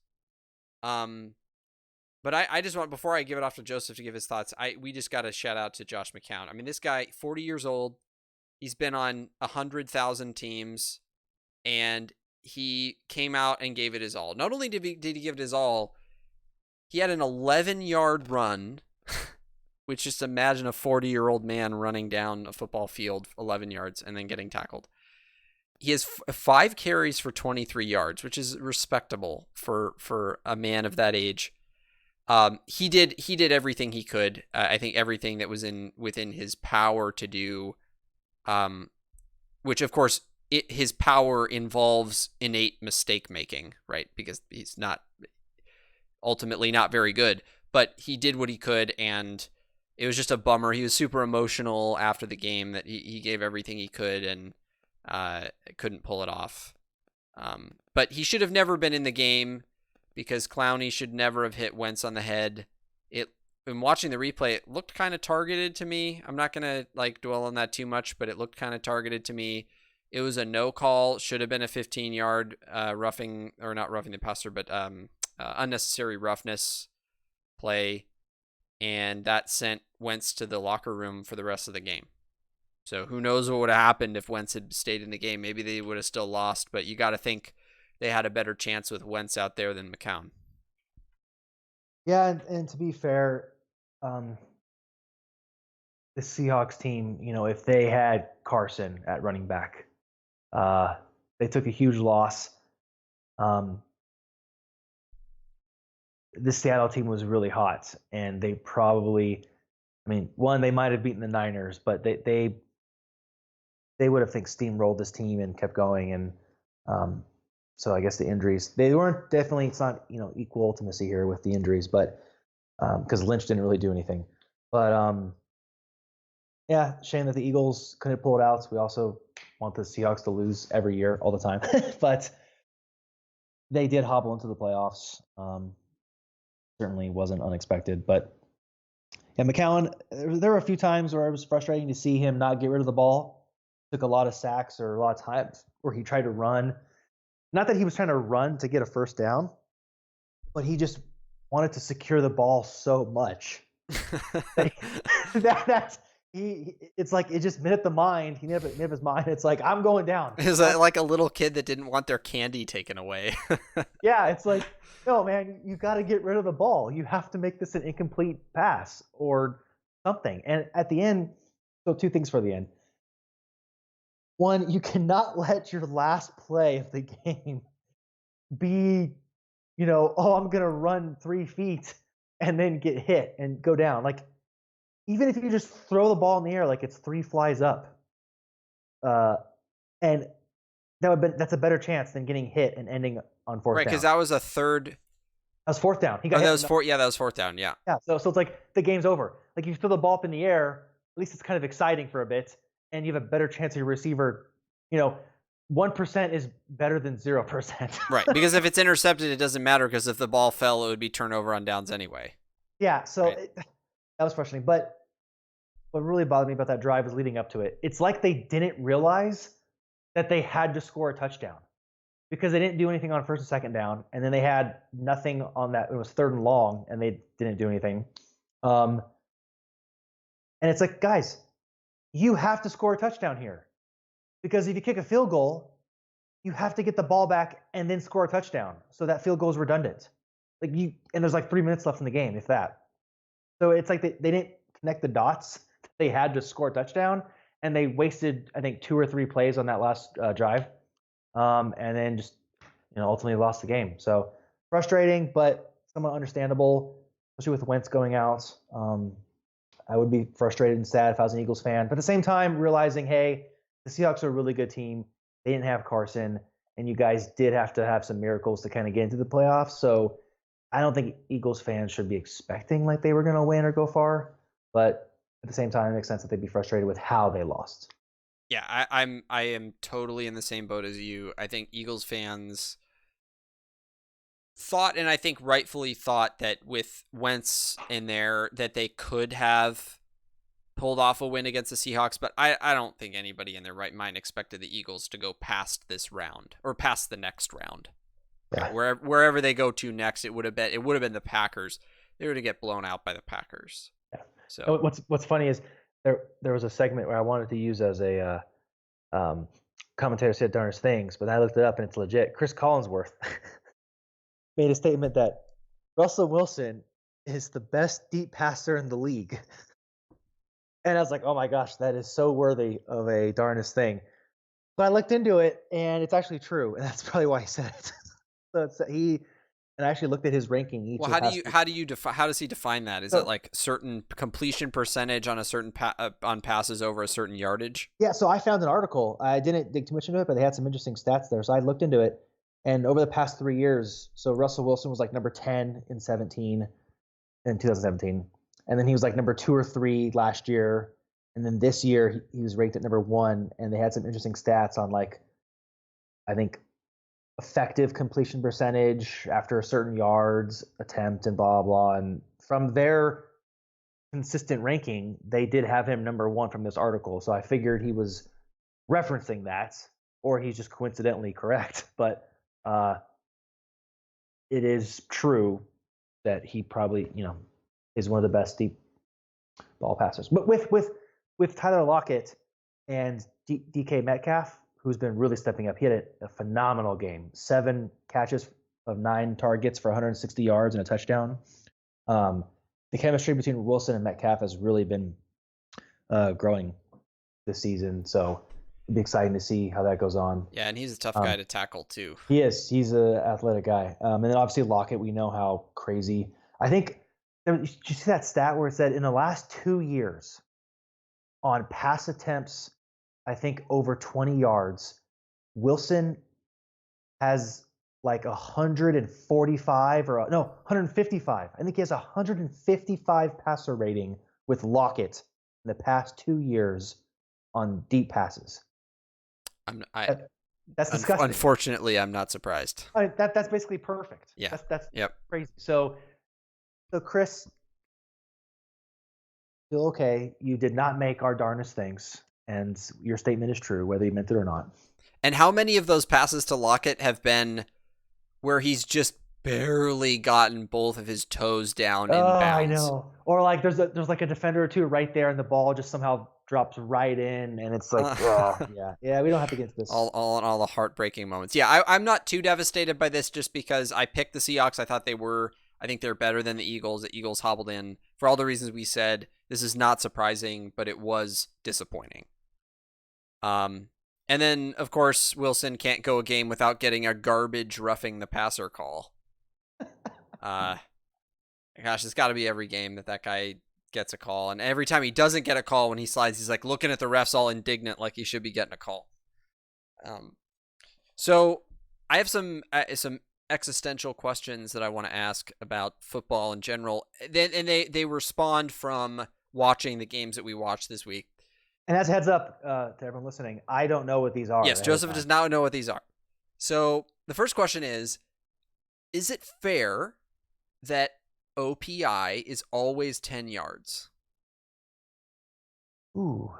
But I just want, before I give it off to Joseph to give his thoughts, we just got to shout out to Josh McCown. I mean, this guy, 40 years old, he's been on 100,000 teams, and he came out and gave it his all. Not only did he give it his all, he had an 11-yard run, which, just imagine a 40-year-old man running down a football field 11 yards and then getting tackled. He has 5 carries for 23 yards, which is respectable for a man of that age. He did everything he could. I think everything that was within his power to do, which of course his power involves innate mistake making, right? Because he's ultimately not very good, but he did what he could, and it was just a bummer. He was super emotional after the game that he gave everything he could and couldn't pull it off. But he should have never been in the game, because Clowney should never have hit Wentz on the head. In watching the replay, it looked kind of targeted to me. I'm not going to dwell on that too much, but it looked kind of targeted to me. It was a no call. Should have been a 15-yard roughing, or not roughing the passer, but unnecessary roughness play. And that sent Wentz to the locker room for the rest of the game. So who knows what would have happened if Wentz had stayed in the game. Maybe they would have still lost, but you got to think they had a better chance with Wentz out there than McCown. Yeah, and to be fair, the Seahawks team, if they had Carson at running back, they took a huge loss. The Seattle team was really hot, and they probably, they might have beaten the Niners, but they would have steamrolled this team and kept going. And so I guess the injuries, they weren't definitely, it's not, equal ultimacy here with the injuries, but because Lynch didn't really do anything. But yeah, shame that the Eagles couldn't pull it out. We also want the Seahawks to lose every year, all the time. But they did hobble into the playoffs. Certainly wasn't unexpected. But yeah, McCown, there were a few times where it was frustrating to see him not get rid of the ball. Took a lot of sacks or a lot of times where he tried to run. Not that he was trying to run to get a first down, but he just wanted to secure the ball so much. It's like it just hit the mind. He hit his mind. It's like, I'm going down. Is that like a little kid that didn't want their candy taken away? Yeah, it's like, no, man, you got to get rid of the ball. You have to make this an incomplete pass or something. And at the end, so 2 things for the end. One, you cannot let your last play of the game be, I'm going to run 3 feet and then get hit and go down. Like, even if you just throw the ball in the air like it's 3 flies up, and that's a better chance than getting hit and ending on 4th down. Right, because that was a third. That was 4th down. That was 4th down. Yeah. Yeah. So it's like the game's over. Like, you throw the ball up in the air, at least it's kind of exciting for a bit, and you have a better chance of your receiver. 1% is better than 0%. Right, because if it's intercepted, it doesn't matter, because if the ball fell, it would be turnover on downs anyway. Yeah, so right. That was frustrating. But what really bothered me about that drive was leading up to it. It's like they didn't realize that they had to score a touchdown, because they didn't do anything on 1st and 2nd down, and then they had nothing on that. It was 3rd and long, and they didn't do anything. And it's like, guys, you have to score a touchdown here, because if you kick a field goal, you have to get the ball back and then score a touchdown, so that field goal is redundant. And there's 3 minutes left in the game, if that. So it's like they didn't connect the dots. They had to score a touchdown, and they wasted, I think, 2 or 3 plays on that last drive, and then just ultimately lost the game. So frustrating, but somewhat understandable, especially with Wentz going out. I would be frustrated and sad if I was an Eagles fan, but at the same time realizing, hey, the Seahawks are a really good team. They didn't have Carson, and you guys did have to have some miracles to kind of get into the playoffs. So I don't think Eagles fans should be expecting like they were going to win or go far, but at the same time, it makes sense that they'd be frustrated with how they lost. Yeah, I am totally in the same boat as you. I think Eagles fans thought, and I think rightfully thought, that with Wentz in there that they could have pulled off a win against the Seahawks, but I don't think anybody in their right mind expected the Eagles to go past this round or past the next round. Yeah. Wherever they go to next, it would have been the Packers. they were to get blown out by the Packers. Yeah. So What's funny is there was a segment where I wanted to use as a commentator said darnest things, but I looked it up and it's legit. Chris Collinsworth made a statement that Russell Wilson is the best deep passer in the league. And I was like, oh my gosh, that is so worthy of a darnest thing. But I looked into it, and it's actually true, and that's probably why he said it. And I actually looked at his ranking each. well, of the how does he define that? Is so, it like certain completion percentage on a certain on passes over a certain yardage? Yeah, so I found an article. I didn't dig too much into it, but they had some interesting stats there. So I looked into it, and over the past 3 years, so Russell Wilson was like number 10 in 2017, and then he was like number 2 or 3 last year, and then this year he was ranked at number 1. And they had some interesting stats on like, I think, effective completion percentage after certain yards attempt and blah blah. And from their consistent ranking, they did have him number 1 from this article. So I figured he was referencing that, or he's just coincidentally correct. But it is true that he probably, is one of the best deep ball passers. But with Tyler Lockett and DK Metcalf, who's been really stepping up, he had a phenomenal game. 7 catches of 9 targets for 160 yards and a touchdown. The chemistry between Wilson and Metcalf has really been growing this season. So it'll be exciting to see how that goes on. Yeah, and he's a tough guy to tackle too. He is. He's an athletic guy. And then obviously Lockett, we know how crazy. I think, did you see that stat where it said in the last 2 years on pass attempts, I think over 20 yards, Wilson has like 145 or no, 155. I think he has 155 passer rating with Lockett in the past 2 years on deep passes. That's disgusting. Unfortunately, I'm not surprised. That's basically perfect. Yeah. That's yep. crazy. So Chris, feel okay. You did not make our darnest things, and your statement is true, whether you meant it or not. And how many of those passes to Lockett have been where he's just barely gotten both of his toes down in bounds? I know. Or like there's like a defender or two right there, and the ball just somehow drops right in, and it's like, yeah. We don't have to get into this. All the heartbreaking moments. Yeah, I'm not too devastated by this just because I picked the Seahawks. I think they're better than the Eagles. The Eagles hobbled in for all the reasons we said. This is not surprising, but it was disappointing. And then, of course, Wilson can't go a game without getting a garbage roughing the passer call. Gosh, it's got to be every game that guy gets a call. And every time he doesn't get a call when he slides, he's like looking at the refs all indignant like he should be getting a call. So I have some existential questions that I want to ask about football in general. And they respond from watching the games that we watched this week. And as a heads up to everyone listening, I don't know what these are. Yes, Joseph does not know what these are. So the first question is it fair that OPI is always 10 yards? Ooh.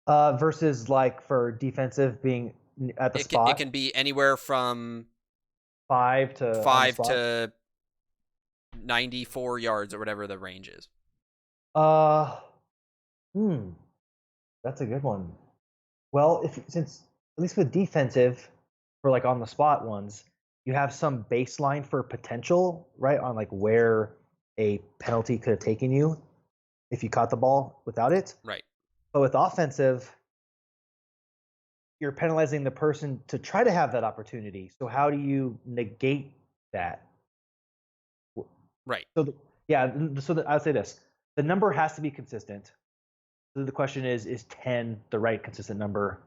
Versus like for defensive being at the spot? It can be anywhere from 5 to 94 yards or whatever the range is. That's a good one. Well, since at least with defensive, for like on the spot ones, you have some baseline for potential, right? On like where a penalty could have taken you if you caught the ball without it. Right. But with offensive, you're penalizing the person to try to have that opportunity. So how do you negate that? Right. So I'll say this. The number has to be consistent. So the question is 10 the right consistent number?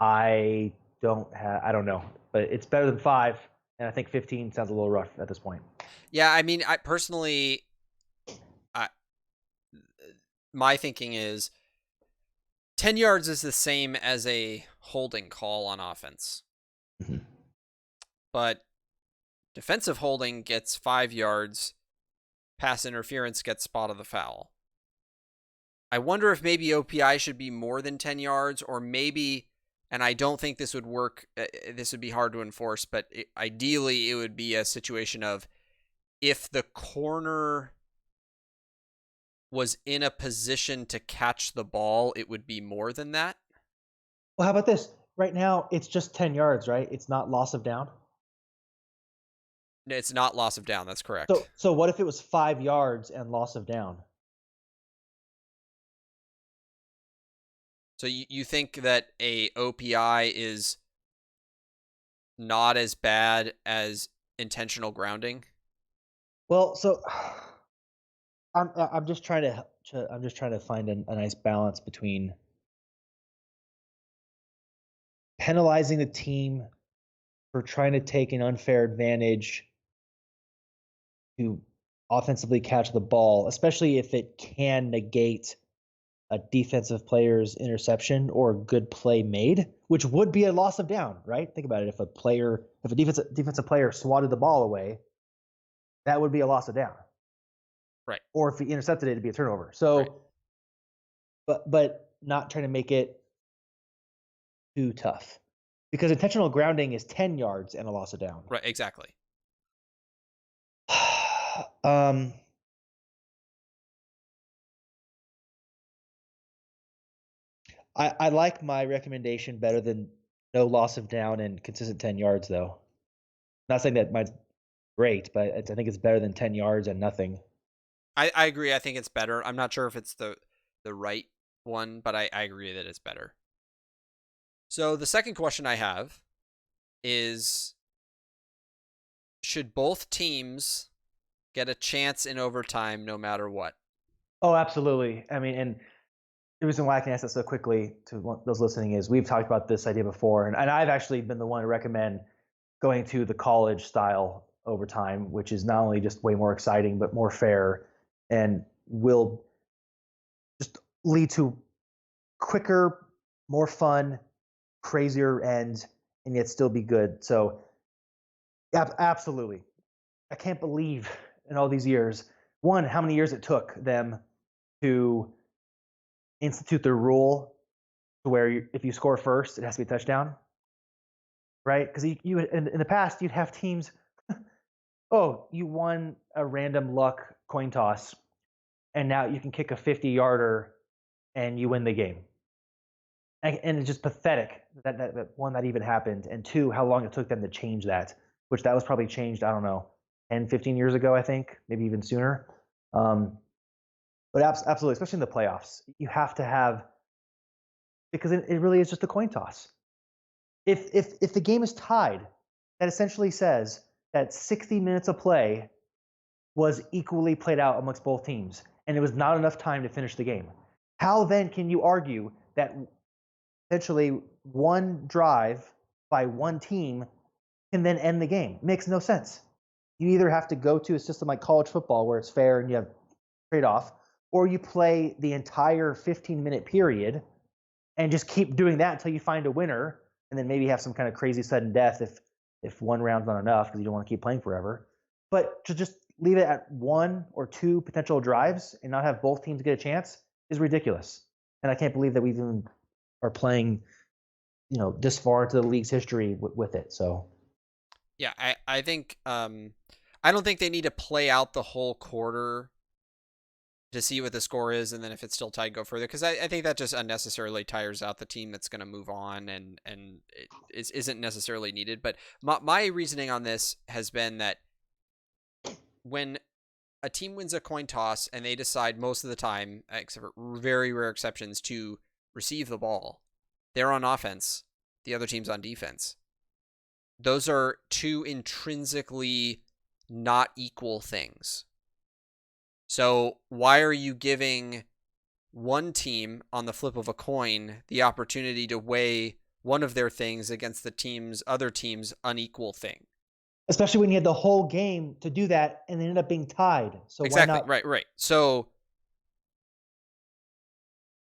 I don't know, but it's better than 5, and I think 15 sounds a little rough at this point. Yeah, I mean, I personally, my thinking is 10 yards is the same as a holding call on offense. Mm-hmm. But defensive holding gets 5 yards, pass interference gets spot of the foul. I wonder if maybe OPI should be more than 10 yards, or maybe, and I don't think this would work, this would be hard to enforce, but ideally it would be a situation of if the corner was in a position to catch the ball, it would be more than that. Well, how about this? Right now, it's just 10 yards, right? It's not loss of down. It's not loss of down. That's correct. So what if it was 5 yards and loss of down? So you think that a OPI is not as bad as intentional grounding? Well, so I'm just trying to find a nice balance between penalizing the team for trying to take an unfair advantage to offensively catch the ball, especially if it can negate a defensive player's interception or a good play made, which would be a loss of down, right? Think about it. If a defensive player swatted the ball away, that would be a loss of down. Right. Or if he intercepted it, it'd be a turnover. So, right. but not trying to make it too tough, because intentional grounding is 10 yards and a loss of down. Right. Exactly. I like my recommendation better than no loss of down and consistent 10 yards, though. Not saying that mine's great, but I think it's better than 10 yards and nothing. I agree. I think it's better. I'm not sure if it's the right one, but I agree that it's better. So the second question I have is, should both teams get a chance in overtime no matter what? Oh, absolutely. I mean, and the reason why I can answer that so quickly to those listening is we've talked about this idea before, and I've actually been the one to recommend going to the college style overtime, which is not only just way more exciting, but more fair and will just lead to quicker, more fun, crazier ends, and yet still be good. So, absolutely. I can't believe in all these years, one, how many years it took them to institute the rule to where if you score first, it has to be a touchdown, right? Because you in the past, you'd have teams, oh, you won a random luck coin toss, and now you can kick a 50-yarder and you win the game. And it's just pathetic that one, that even happened, and two, how long it took them to change that, which that was probably changed, I don't know, 10, 15 years ago, I think, maybe even sooner. But absolutely, especially in the playoffs, you have to have, because it really is just a coin toss. If the game is tied, that essentially says that 60 minutes of play was equally played out amongst both teams, and it was not enough time to finish the game. How then can you argue that essentially one drive by one team can then end the game? It makes no sense. You either have to go to a system like college football where it's fair and you have trade-off, or you play the entire 15-minute period and just keep doing that until you find a winner, and then maybe have some kind of crazy sudden death if one round's not enough because you don't want to keep playing forever. But to just leave it at one or two potential drives and not have both teams get a chance is ridiculous. And I can't believe that we even are playing, this far into the league's history with it. So, yeah, I think I don't think they need to play out the whole quarter to see what the score is, and then if it's still tied, go further, because I think that just unnecessarily tires out the team that's going to move on, and it isn't necessarily needed. But my reasoning on this has been that when a team wins a coin toss and they decide most of the time, except for very rare exceptions, to receive the ball, they're on offense, the other team's on defense. Those are two intrinsically not equal things. So why are you giving one team on the flip of a coin the opportunity to weigh one of their things against the other team's unequal thing? Especially when you had the whole game to do that and they ended up being tied. So exactly. Why not? Right. So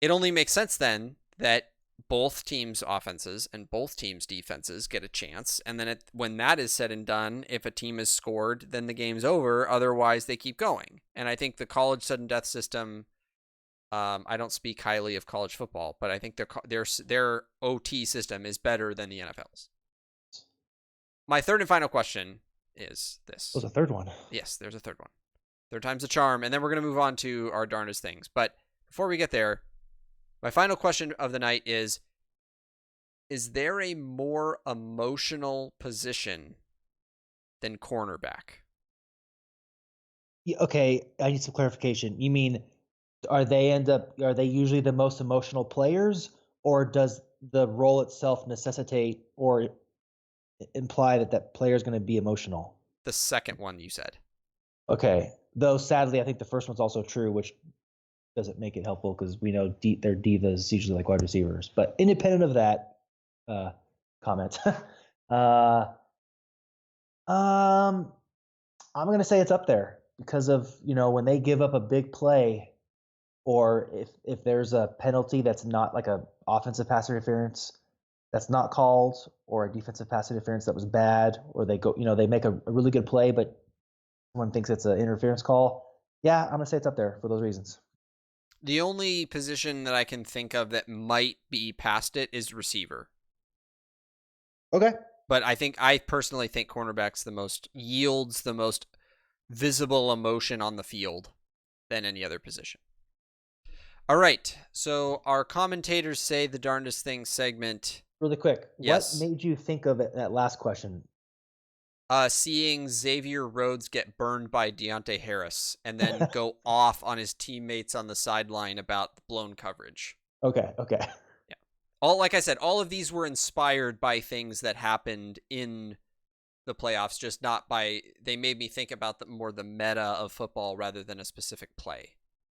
it only makes sense then that both teams' offenses and both teams' defenses get a chance. And then when that is said and done, if a team is scored, then the game's over. Otherwise, they keep going. And I think the college sudden death system, I don't speak highly of college football, but I think their OT system is better than the NFL's. My third and final question is this. There's a third one. Yes, there's a third one. Third time's a charm, and then we're going to move on to our darndest things. But before we get there, my final question of the night is there a more emotional position than cornerback? Yeah, okay, I need some clarification. You mean are they usually the most emotional players, or does the role itself necessitate or imply that player is going to be emotional? The second one you said. Okay, though sadly I think the first one's also true, which doesn't make it helpful because we know they're divas usually like wide receivers. But independent of that comment, I'm going to say it's up there because of, when they give up a big play, or if there's a penalty that's not like a offensive pass interference that's not called, or a defensive pass interference that was bad, or they make a really good play, but someone thinks it's an interference call. Yeah, I'm going to say it's up there for those reasons. The only position that I can think of that might be past it is receiver. Okay. But I personally think cornerback's yields the most visible emotion on the field than any other position. All right. So our commentators say the darndest thing segment. Really quick. Yes. What made you think of that last question? Seeing Xavier Rhodes get burned by Deontay Harris and then go off on his teammates on the sideline about the blown coverage. Okay. Yeah. Like I said, all of these were inspired by things that happened in the playoffs, just not they made me think about the meta of football rather than a specific play,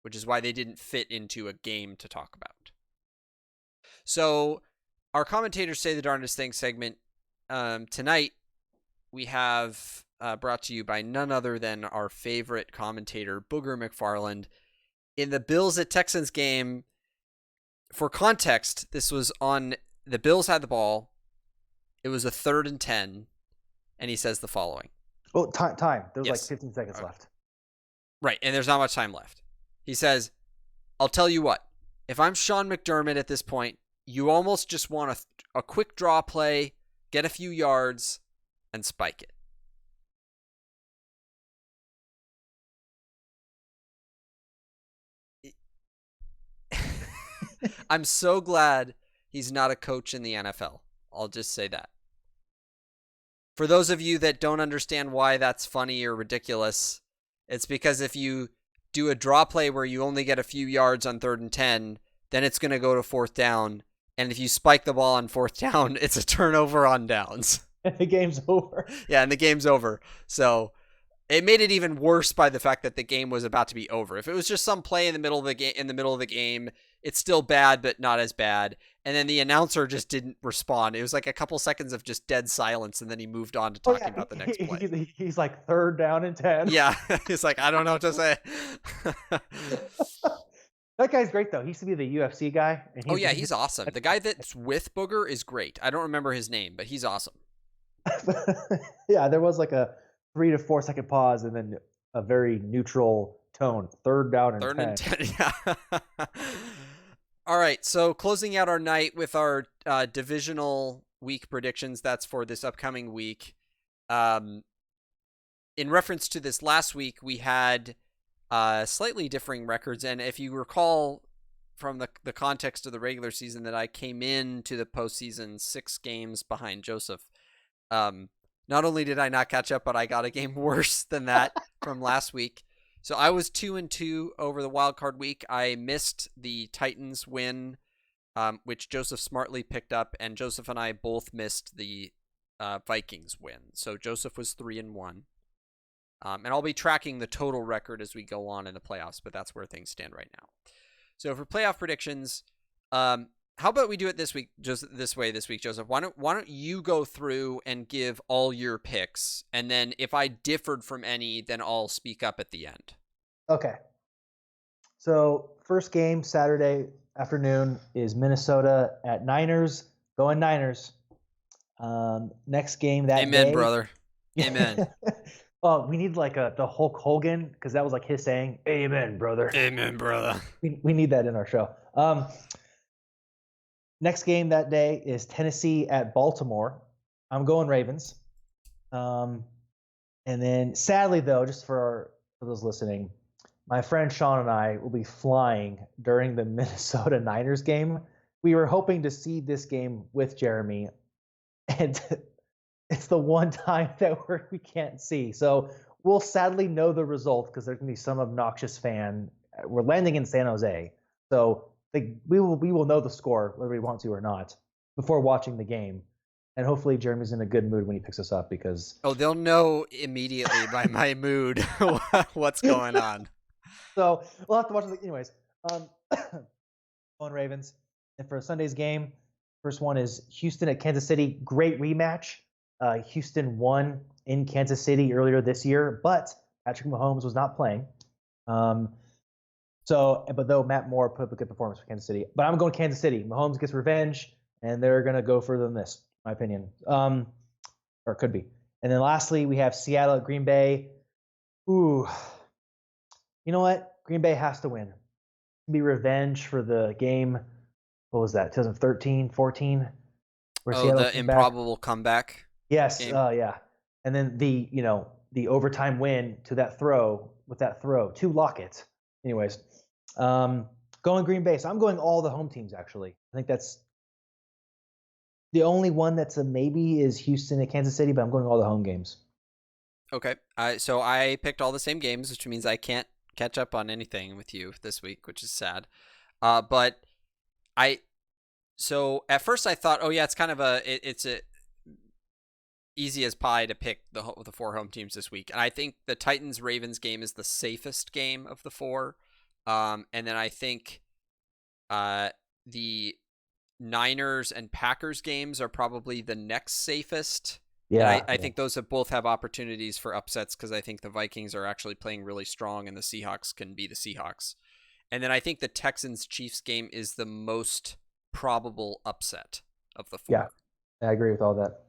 which is why they didn't fit into a game to talk about. So our commentators say the darndest thing segment tonight, we have brought to you by none other than our favorite commentator, Booger McFarland. In the Bills at Texans game, for context, this was on the Bills had the ball. It was a 3rd and 10, and he says the following. Oh, time. There's Yes. like 15 seconds left. Right, and there's not much time left. He says, I'll tell you what, if I'm Sean McDermott at this point, you almost just want a quick draw play, get a few yards, and spike it. I'm so glad he's not a coach in the NFL. I'll just say that. For those of you that don't understand why that's funny or ridiculous, it's because if you do a draw play where you only get a few yards on 3rd and 10, then it's going to go to 4th down. And if you spike the ball on 4th down, it's a turnover on downs. And the game's over. Yeah, and the game's over. So it made it even worse by the fact that the game was about to be over. If it was just some play in the middle of the game, it's still bad, but not as bad. And then the announcer just didn't respond. It was like a couple seconds of just dead silence, and then he moved on to talking about the next play. He's like 3rd down and 10. Yeah, he's like, I don't know what to say. That guy's great, though. He used to be the UFC guy. And he's awesome. The guy that's with Booger is great. I don't remember his name, but he's awesome. Yeah, there was like a 3 to 4 second pause and then a very neutral tone. 3rd down and 10. 3rd and 10, yeah. All right, so closing out our night with our divisional week predictions. That's for this upcoming week. In reference to this last week, we had slightly differing records. And if you recall from the context of the regular season that I came into the postseason 6 games behind Joseph, not only did I not catch up, but I got a game worse than that from last week. So I was 2-2 over the wild card week. I missed the Titans win, which Joseph smartly picked up, and Joseph and I both missed the Vikings win. So Joseph was 3-1. And I'll be tracking the total record as we go on in the playoffs, but that's where things stand right now. So for playoff predictions, how about we do it this week, just this week, Joseph? Why don't you go through and give all your picks, and then if I differed from any, then I'll speak up at the end. Okay. So first game Saturday afternoon is Minnesota at Niners. Going Niners. Next game that Amen, day. Brother. Amen. Oh, we need like the Hulk Hogan, because that was like his saying, "Amen, brother." Amen, brother. We need that in our show. Next game that day is Tennessee at Baltimore. I'm going Ravens. And then, sadly, though, just for those listening, my friend Sean and I will be flying during the Minnesota Niners game. We were hoping to see this game with Jeremy, and it's the one time that we can't see. So we'll sadly know the result because there's going to be some obnoxious fan. We're landing in San Jose, so we will know the score whether we want to or not before watching the game. And hopefully Jeremy's in a good mood when he picks us up because they'll know immediately by my mood what's going on. So we'll have to watch it anyways. On Ravens. And for Sunday's game, first one is Houston at Kansas City. Great rematch. Houston won in Kansas City earlier this year, but Patrick Mahomes was not playing. But though Matt Moore put up a good performance for Kansas City. But I'm going Kansas City. Mahomes gets revenge, and they're going to go further than this, in my opinion. Or could be. And then lastly, we have Seattle at Green Bay. Ooh. You know what? Green Bay has to win. Be revenge for the game. What was that? 2013, 14? The improbable comeback. Yes. Yeah. And then the overtime win to that throw to Lockett. Anyways, going Green Bay. So I'm going all the home teams, actually. I think that's the only one that's a maybe is Houston at Kansas City, but I'm going all the home games. Okay. So I picked all the same games, which means I can't catch up on anything with you this week, which is sad. But so at first I thought, oh yeah, it's kind of it's a easy as pie to pick the 4 home teams this week. And I think the Titans-Ravens game is the safest game of the 4. And then I think the Niners and Packers games are probably the next safest. Yeah. And I think those both have opportunities for upsets because I think the Vikings are actually playing really strong and the Seahawks can be the Seahawks. And then I think the Texans-Chiefs game is the most probable upset of the 4. Yeah, I agree with all that.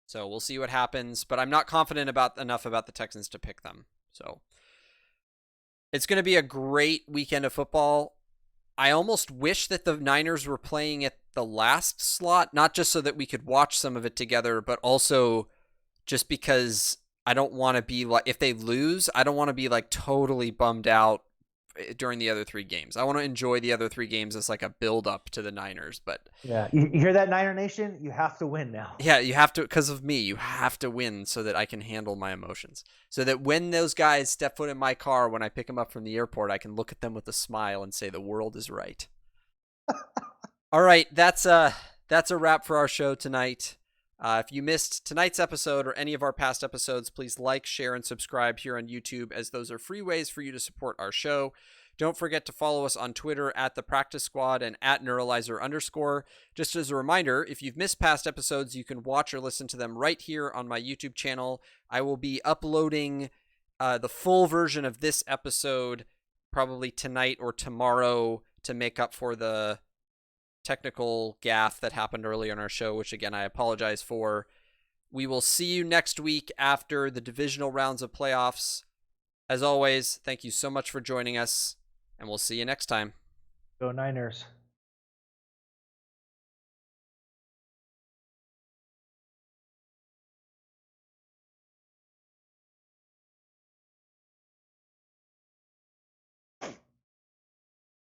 So we'll see what happens, but I'm not confident enough about the Texans to pick them. So it's going to be a great weekend of football. I almost wish that the Niners were playing at the last slot, not just so that we could watch some of it together, but also just because I don't want to be like, if they lose, I don't want to be like totally bummed out during the other 3 games. I want to enjoy the other 3 games as like a build up to the Niners, but yeah, you hear that, Niner Nation? You have to win now. Yeah, you have to, because of me, you have to win so that I can handle my emotions. So that when those guys step foot in my car, when I pick them up from the airport, I can look at them with a smile and say the world is right. All right, that's a wrap for our show tonight. If you missed tonight's episode or any of our past episodes, please like, share, and subscribe here on YouTube, as those are free ways for you to support our show. Don't forget to follow us on Twitter at The Practice Squad and at Neuralizer_. Just as a reminder, if you've missed past episodes, you can watch or listen to them right here on my YouTube channel. I will be uploading the full version of this episode probably tonight or tomorrow to make up for the technical gaffe that happened earlier in our show, which again I apologize for. We will see you next week after the divisional rounds of playoffs. As always, thank you so much for joining us, and we'll see you next time. Go Niners.